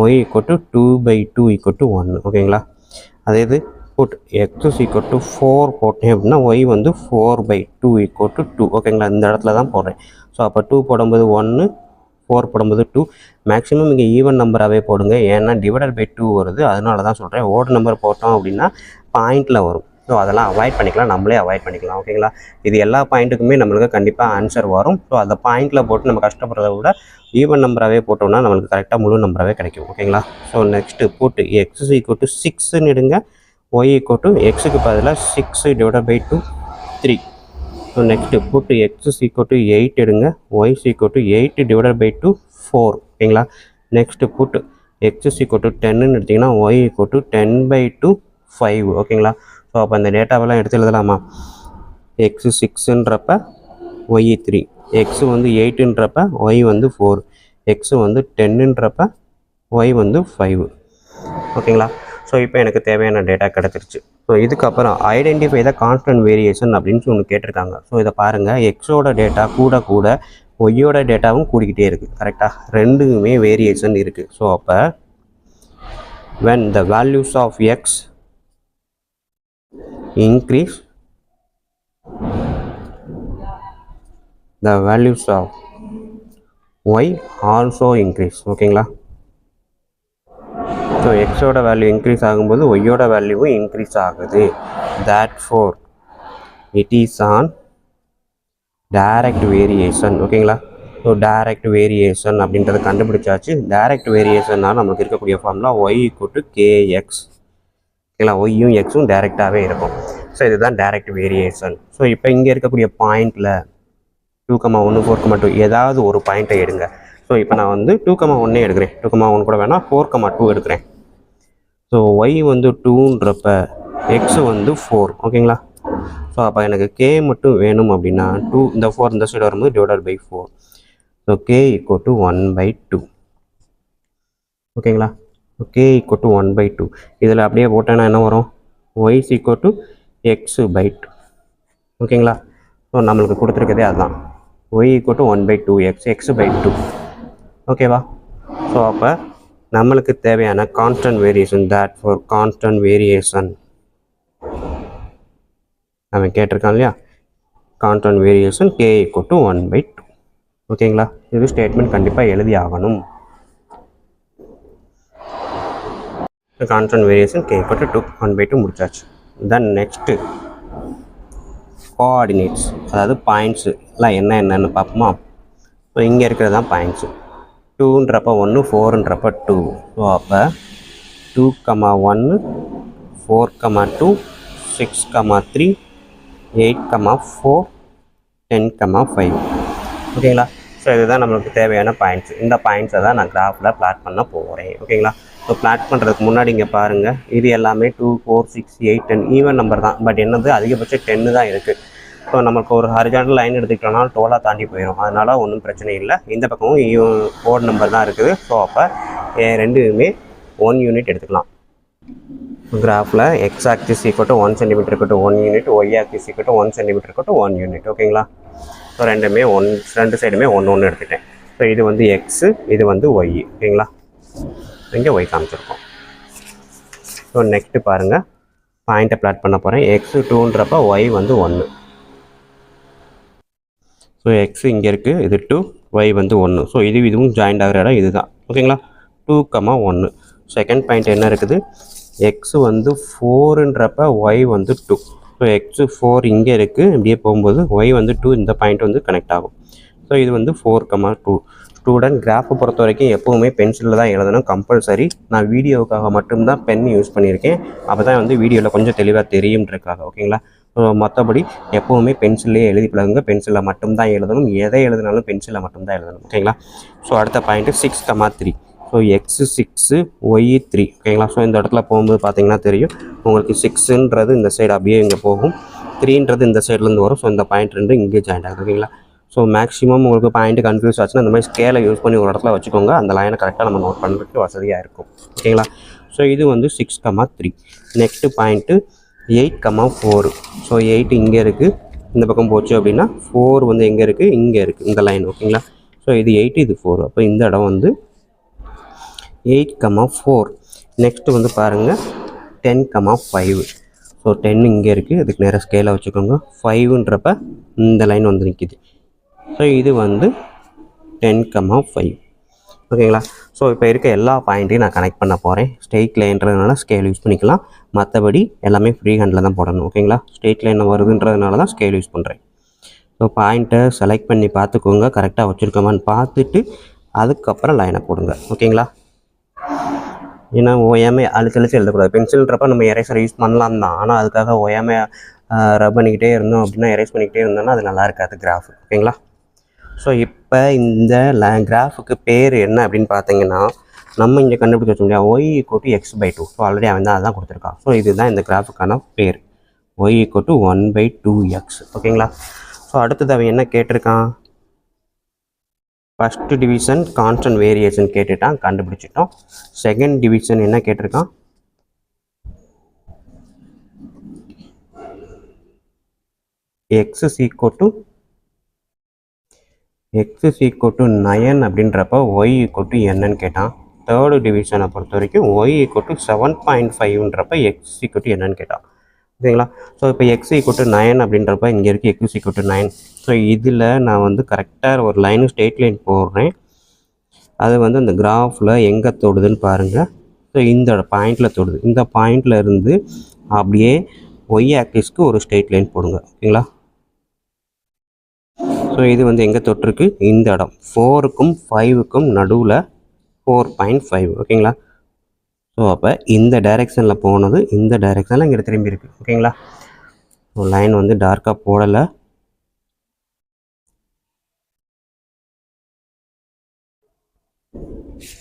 y = 2/2 = 1. ஓகேங்களா? அதே இது put x is equal to 4 போட்டேன் அப்படின்னா y வந்து 4/2 = 2. ஓகேங்களா? இந்த இடத்துல தான் போடுறேன். ஸோ அப்போ 2 போடும்போது 1, 4 போடும்போது 2. மேக்ஸிமம் இங்கே ஈவன் நம்பராகவே போடுங்க, ஏன்னா /2 வருது, அதனால தான் சொல்கிறேன். ஓட் நம்பர் போட்டோம் அப்படின்னா பாயிண்டில் வரும். ஸோ அதெல்லாம் அவாய்ட் பண்ணிக்கலாம், நம்மளே அவாய்ட் பண்ணிக்கலாம். ஓகேங்களா? இது எல்லா பாயிண்ட்டுக்குமே நம்மளுக்கு கண்டிப்பாக ஆன்சர் வரும். ஸோ அந்த பாயிண்டில் போட்டு நம்ம கஷ்டப்படுறத விட ஈவன் நம்பராகவே போட்டோம்னா நம்மளுக்கு கரெக்டாக முழு நம்பராகவே கிடைக்கும். ஓகேங்களா? ஸோ நெக்ஸ்ட்டு போட்டு x is equal to 6ன்னு எடுங்க. y = x-க்கு பதிலாக 6/2 3. So next put x is equal to 8 எடுங்க. y is equal to 8/2 4. ஓகேங்களா? Next put x is equal to 10ன்னு எடுத்திங்கன்னா y = 10/2 5. ஓகேங்களா? ஸோ அப்போ அந்த டேட்டாவெல்லாம் எடுத்து எழுதலாமா? x 6ன்றப்ப y 3, x வந்து 8ன்றப்ப y வந்து 4, x வந்து 10ன்றப்ப y வந்து 5. ஓகேங்களா? ஸோ இப்போ எனக்கு தேவையான டேட்டா கிடச்சிருச்சு. ஸோ இதுக்கப்புறம் ஐடென்டிஃபை த கான்ஸ்டன்ட் வேரியேஷன் அப்படின்னு ஒன்று கேட்டிருக்காங்க. ஸோ இதை பாருங்கள், எக்ஸோட டேட்டா கூட கூட ஒய்யோட டேட்டாவும் கூடிக்கிட்டே இருக்குது. கரெக்டாக? ரெண்டுமே வேரியேஷன் இருக்குது. ஸோ அப்போ when the values of x increase, the values of y also increase. ஓகேங்களா? ஸோ எக்ஸோட வேல்யூ இன்க்ரீஸ் ஆகும்போது ஒய்யோட வேல்யூவும் இன்க்ரீஸ் ஆகுது. therefore it is on direct variation. ஓகேங்களா? ஸோ டைரக்ட் வேரியேஷன் அப்படின்றத கண்டுபிடிச்சாச்சு. டைரக்ட் வேரியேஷன்னால் நமக்கு இருக்கக்கூடிய ஃபார்முலா y = kx. ஓகேங்களா? ஒய்யும் எக்ஸும் டைரெக்டாகவே இருக்கும். ஸோ இதுதான் டைரக்ட் வேரியேஷன். ஸோ இப்போ இங்கே இருக்கக்கூடிய பாயிண்டில் 2,1, 4,2 ஏதாவது ஒரு பாயிண்ட்டை எடுங்க. ஸோ இப்போ நான் வந்து 2,1 எடுக்கிறேன். 2,1 கூட வேணாம், 4,2 எடுக்கிறேன். ஸோ y வந்து 2ன்றப்ப x வந்து 4. ஓகேங்களா? ஸோ அப்போ எனக்கு k மட்டும் வேணும் அப்படின்னா 2, இந்த 4 இந்த சைடு வரும்போது /4. So k = 1/2. ஓகேங்களா? k = 1/2. இதில் அப்படியே போட்டேன்னா என்ன வரும்? y = x/2. ஓகேங்களா? ஸோ நம்மளுக்கு கொடுத்துருக்கதே அதுதான். y = 1/2x, x/2. ஓகேவா? ஸோ அப்போ நம்மளுக்கு தேவையான constant variation, that for constant variation அவன் கேட்டிருக்கான் இல்லையா, கான்ஸ்டன்ட் வேரியேஷன் k = 1/2. ஓகேங்களா, இது ஸ்டேட்மெண்ட் கண்டிப்பாக எழுதி ஆகணும். கான்ஸ்டன்ட் வேரியேஷன் k = 2 1/2 முடிச்சாச்சு. தென் நெக்ஸ்ட்டு கோஆர்டினேட்ஸ், அதாவது பாயிண்ட்ஸு எல்லாம் என்னென்னு பார்ப்போமா. ஸோ இங்கே இருக்கிறது தான் பாயிண்ட்ஸு. 2ன்றப்ப 1, 4ன்றப்ப 2. ஸோ அப்போ 2,1, 4,2, 6,3, 8,4, 10,5. ஓகேங்களா, ஸோ இதுதான் நம்மளுக்கு தேவையான பாயிண்ட்ஸ். இந்த பாயிண்ட்ஸை தான் நான் கிராஃபில் பிளாட் பண்ண போகிறேன். ஓகேங்களா, ஸோ பிளாட் பண்ணுறதுக்கு முன்னாடி இங்கே பாருங்கள், இது எல்லாமே 2, 4, 6, 8, 10 ஈவன் நம்பர் தான். பட் என்னது அதிகபட்சம் 10 தான் இருக்குது. ஸோ நமக்கு ஒரு ஹரிஜாண்டல் லைன் எடுத்துக்கிட்டோம்னா 12 தாண்டி போயிடும். அதனால் ஒன்றும் பிரச்சனை இல்லை. இந்த பக்கமும் ஓட் நம்பர் தான் இருக்குது. ஸோ அப்போ ரெண்டுமே 1 யூனிட் எடுத்துக்கலாம். கிராஃபில் x axis = 1 centimetre = 1 unit, y axis = 1 centimetre = 1 unit. ஓகேங்களா, ஸோ ரெண்டு சைடுமே 1 எடுத்துட்டேன். ஸோ இது வந்து எக்ஸு, இது வந்து ஒய். ஓகேங்களா, இங்கே ஒய் காமிச்சிருக்கோம். ஸோ நெக்ஸ்ட்டு பாருங்கள், பாயிண்ட்டை பிளாட் பண்ண போகிறேன். எக்ஸு 2ன்றப்ப ஒய் வந்து 1. ஸோ எக்ஸு இங்கே இருக்குது, இது 2, ஒய் வந்து 1. ஸோ இதுவும் ஜாயிண்ட் ஆகிற இடம் இது தான். ஓகேங்களா, 2,1. செகண்ட் பாயிண்ட் என்ன இருக்குது, எக்ஸு வந்து 4ன்றப்ப ஒய் வந்து 2. ஸோ எக்ஸு 4 இங்கே இருக்குது, இப்படியே போகும்போது ஒய் வந்து 2, இந்த பாயிண்ட் வந்து கனெக்ட் ஆகும். ஸோ இது வந்து 4,2. ஸ்டூடெண்ட் கிராஃபை பொறுத்த வரைக்கும் எப்போவுமே பென்சிலில் தான் எழுதணும் கம்பல்சரி. நான் வீடியோவுக்காக மட்டும்தான் பென் யூஸ் பண்ணியிருக்கேன். அப்போ தான் வந்து வீடியோவில் கொஞ்சம் தெளிவாக தெரியும்ன்றக்காக. ஓகேங்களா, மற்றபடி எப்போவுமே பென்சில்லே எழுதி பழகுங்க. பென்சிலில் மட்டும்தான் எழுதணும். எதை எழுதினாலும் பென்சிலில் மட்டும்தான் எழுதணும். ஓகேங்களா, ஸோ அடுத்த பாயிண்ட்டு 6,3. So x 6, Y 3. ஓகேங்களா, ஸோ இந்த இடத்துல போகும்போது பார்த்தீங்கன்னா தெரியும் உங்களுக்கு 6ன்றது இந்த சைடு அப்படியே இங்கே போகும், 3ன்றது இந்த சைட்லேருந்து வரும். ஸோ இந்த பாயிண்ட் 2 இங்கே ஜாயின் ஆகுது. ஓகேங்களா, ஸோ மேக்ஸிமம் உங்களுக்கு பாயிண்ட்டு கன்ஃபியூஸ் ஆச்சுன்னா இந்த மாதிரி ஸ்கேலை யூஸ் பண்ணி ஒரு இடத்துல வச்சுக்கோங்க. அந்த லைனை கரெக்டாக நம்ம நோட் பண்ணுறதுக்கு வசதியாக இருக்கும். ஓகேங்களா, ஸோ இது வந்து 6,3. Next point 8,4. ஸோ 8 இங்கே இருக்குது, இந்த பக்கம் போச்சு அப்படின்னா 4 வந்து எங்கே இருக்குது, இங்கே இருக்குது இந்த லைன். ஓகேங்களா, ஸோ இது 8, இது 4. அப்போ இந்த இடம் வந்து 8,4. நெக்ஸ்ட்டு வந்து பாருங்கள் 10,5. ஸோ 10 இங்கே இருக்குது, இதுக்கு நேராக ஸ்கேலை வச்சுக்கோங்க. 5ன்றப்ப இந்த லைன் வந்து நிற்கிது. ஸோ இது வந்து 10,5. ஓகேங்களா, ஸோ இப்போ இருக்க எல்லா பாயிண்ட்டையும் நான் கனெக்ட் பண்ண போகிறேன். ஸ்ட்ரெயிட் லைன்றதுனால ஸ்கேல் யூஸ் பண்ணிக்கலாம், மற்றபடி எல்லாமே ஃப்ரீ ஹேண்டில் தான் போடணும். ஓகேங்களா, ஸ்ட்ரெயிட் லைன் வருதுன்றதுனால தான் ஸ்கேல் யூஸ் பண்ணுறேன். ஸோ பாயிண்ட்டை செலக்ட் பண்ணி பார்த்துக்கோங்க, கரெக்டாக வச்சுருக்கோமான்னு பார்த்துட்டு அதுக்கப்புறம் லைனை போடுங்க. ஓகேங்களா, ஏன்னா ஓயாமே அழுத்தழிச்சு எழுதக்கூடாது. பென்சில்ன்றப்ப நம்ம எரேசர் யூஸ் பண்ணலாம் தான், ஆனால் அதுக்காக ஓயாமே ரப் பண்ணிக்கிட்டே இருந்தோம் அப்படின்னா, எரேஸ் பண்ணிக்கிட்டே இருந்தோம்னா அது நல்லா இருக்காது கிராஃப். ஓகேங்களா, ஸோ இப்போ இந்த கிராஃபுக்கு பேர் என்ன அப்படின்னு பார்த்தீங்கன்னா, நம்ம இங்கே கண்டுபிடிச்சி வச்சோம் இல்லையா, ஒய் = x/2. ஸோ ஆல்ரெடி அவன் தான் அதான் கொடுத்துருக்கான். ஸோ இதுதான் இந்த கிராஃபுக்கான பேர், ஒய் = 1/2x. ஓகேங்களா, ஸோ அடுத்தது அவன் என்ன கேட்டிருக்கான், ஃபஸ்ட்டு டிவிஷன் கான்ஸ்டன்ட் வேரியேஷன் கேட்டுட்டான், கண்டுபிடிச்சிட்டோம். செகண்ட் டிவிஷன் என்ன கேட்டிருக்கான், x = 9 அப்படின்றப்ப y = என்னன்னு கேட்டான். தேர்டு டிவிஷனை பொறுத்த வரைக்கும் y = 7.5ன்றப்ப x = என்னன்னு கேட்டான். ஓகேங்களா, ஸோ இப்போ x = 9 அப்படின்றப்ப இங்கே இருக்குது x = 9. ஸோ இதில் நான் வந்து கரெக்டாக ஒரு லைனு ஸ்ட்ரெயிட் லைன் போடுறேன். அது வந்து அந்த கிராஃபில் எங்கே தொடுதுன்னு பாருங்கள். ஸோ இந்த பாயிண்டில் தொடுது. இந்த பாயிண்டில் இருந்து அப்படியே ஒய் ஆக்சிஸ்க்கு ஒரு ஸ்ட்ரெயிட் லைன் போடுங்க. ஓகேங்களா, ஸோ இது வந்து எங்கே தொட்டிருக்கு, இந்த இடம் 4க்கும் 5க்கும் நடுவில் 4.5. ஓகேங்களா, ஸோ அப்போ இந்த டைரெக்ஷனில் போனது இந்த டைரெக்ஷனில் இங்கே திரும்பி இருக்குது. ஓகேங்களா, ஸோ லைன் வந்து டார்க்காக போடலை.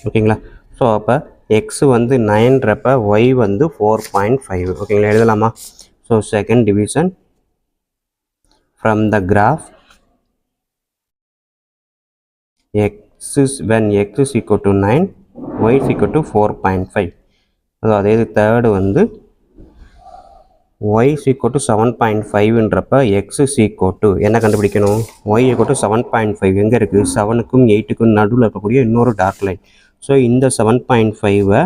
ஓகேங்களா, ஸோ அப்போ எக்ஸ் வந்து 9ன்றப்ப ஒய் வந்து 4.5. ஓகேங்களா, எழுதலாமா. So second division from the graph when x is equal to 9, y is equal to 4.5. அதே தேர்டு வந்து y is equal to 7.5ன்றப்ப x is equal to என்ன கண்டுபிடிக்கணும், y equal to 7.5 எங்கே இருக்குது, 7க்கும் 8க்கும் நடுவில் இருக்கக்கூடிய இன்னொரு டார்க் லைன். ஸோ இந்த 7.5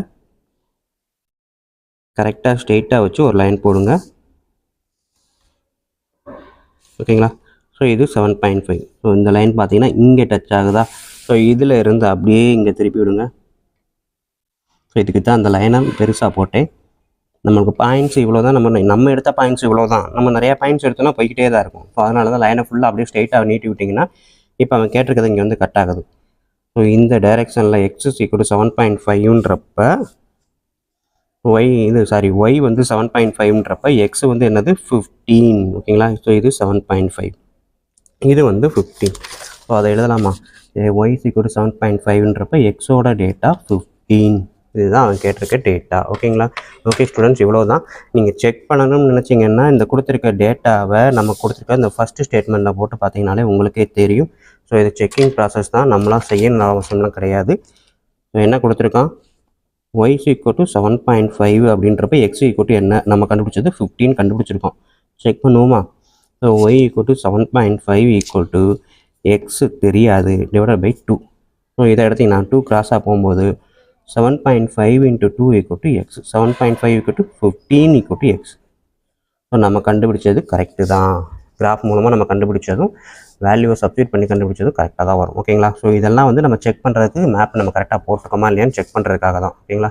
கரெக்டாக ஸ்ட்ரெயிட்டாக வச்சு ஒரு லைன் போடுங்க. ஓகேங்களா? ஸோ இது 7.5. ஸோ இந்த லைன் பார்த்தீங்கன்னா இங்கே டச் ஆகுதா? ஸோ இதில் இருந்து அப்படியே இங்கே திருப்பி விடுங்க. ஸோ இதுக்கு தான் அந்த லைனை பெருசாக போட்டேன். நம்மளுக்கு பாயிண்ட்ஸ் இவ்வளோ தான், நம்ம எடுத்த பாயிண்ட்ஸ் இவ்வளோ தான். நம்ம நிறையா பாயிண்ட்ஸ் எடுத்தோன்னா போய்கிட்டே தான் இருக்கும். ஸோ அதனால தான் லைனை ஃபுல்லாக அப்படியே ஸ்ட்ரெயிட்டாக நீட்டி விட்டிங்கன்னா இப்போ அவன் கேட்டிருக்கிறது இங்கே வந்து கட் ஆகுது. ஸோ இந்த டைரெக்ஷனில் எக்ஸ் = 7.5ன்றப்ப ஒய் வந்து 7.5ன்றப்ப எக்ஸ் வந்து என்னது 15. ஓகேங்களா? ஸோ இது 7.5, இது வந்து 15. ஸோ அதை எழுதலாமா? ஒய் = 7.5ன்றப்ப எக்ஸோட டேட்டா 15. இதுதான் அவன் கேட்டிருக்க டேட்டா. ஓகேங்களா? ஓகே ஸ்டூடெண்ட்ஸ், இவ்வளோ தான். நீங்கள் செக் பண்ணணும்னு நினச்சிங்கன்னா இந்த கொடுத்துருக்க டேட்டாவை நம்ம கொடுத்துருக்க இந்த ஃபஸ்ட்டு ஸ்டேட்மெண்ட்டில் போட்டு பார்த்தீங்கனாலே உங்களுக்கே தெரியும். ஸோ இது செக்கிங் ப்ராசஸ் தான், நம்மளாம் செய்யணும் அவசியம்லாம் கிடையாது. ஸோ என்ன கொடுத்துருக்கான்? y = 7.5 அப்படின்றப்ப x = என்ன நம்ம கண்டுபிடிச்சது 15 கண்டுபிடிச்சிருக்கோம். செக் பண்ணுவோமா? ஸோ y = 7.5 = x தெரியாது /2. ஸோ இதை எடுத்திங்கன்னா 2 கிராஸாக போகும்போது 7.5 × 2 = x. 7.5 = 15 = x. ஸோ நம்ம கண்டுபிடிச்சது கரெக்டு தான். கிராஃப் மூலமாக நம்ம கண்டுபிடிச்சதும் வேல்யூவை சப்ஸ்டிட்யூட் பண்ணி கண்டுபிடிச்சதும் கரெக்டாக தான் வரும். ஓகேங்களா? ஸோ இதெல்லாம் வந்து நம்ம செக் பண்ணுறதுக்கு மேப் நம்ம கரெக்டாக போட்டுருக்கோமா இல்லையான்னு செக் பண்ணுறதுக்காக தான். ஓகேங்களா?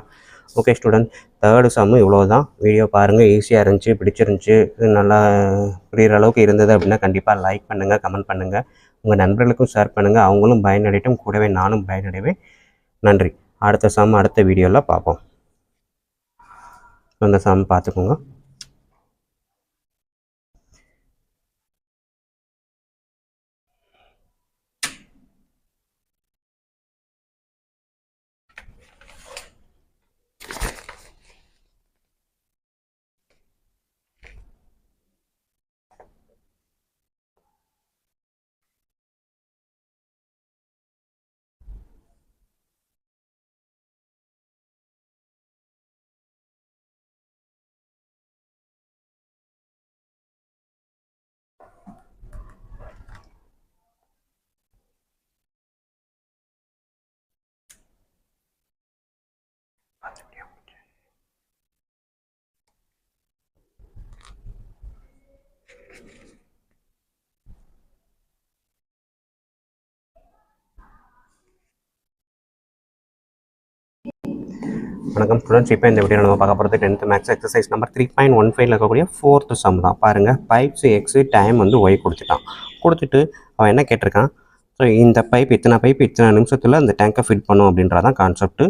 ஓகே ஸ்டூடெண்ட், தேர்டு சம்மு இவ்வளோ தான். வீடியோ பாருங்கள், ஈஸியாக இருந்துச்சு, பிடிச்சிருந்துச்சி, நல்லா புரிகிற அளவுக்கு இருந்தது அப்படின்னா கண்டிப்பாக லைக் பண்ணுங்கள், கமெண்ட் பண்ணுங்கள், உங்கள் நண்பர்களுக்கும் ஷேர் பண்ணுங்கள். அவங்களும் பயனடையட்டும், கூடவே நானும் பயனடைவேன். நன்றி. அடுத்த சம் அடுத்த வீடியோவில் பார்ப்போம். அந்த சம் பார்த்துக்கோங்க. வணக்கம் ஸ்டூடெண்ட்ஸ், இப்போ இந்த வீடியோ நம்ம பார்க்க போகிறது 10th மேக்ஸ் எக்ஸசைஸ் நம்பர் 3.15 இருக்கக்கூடிய 4th சம் தான். பாருங்கள், பைப்ஸ் எக்ஸு டைம் வந்து ஒய் கொடுத்துட்டு அவன் என்ன கேட்டிருக்கான்? ஸோ இந்த பைப் இத்தனை நிமிஷத்தில் அந்த டேங்கை ஃபிட் பண்ணும் அப்படின்றதான் கான்செப்ட்டு.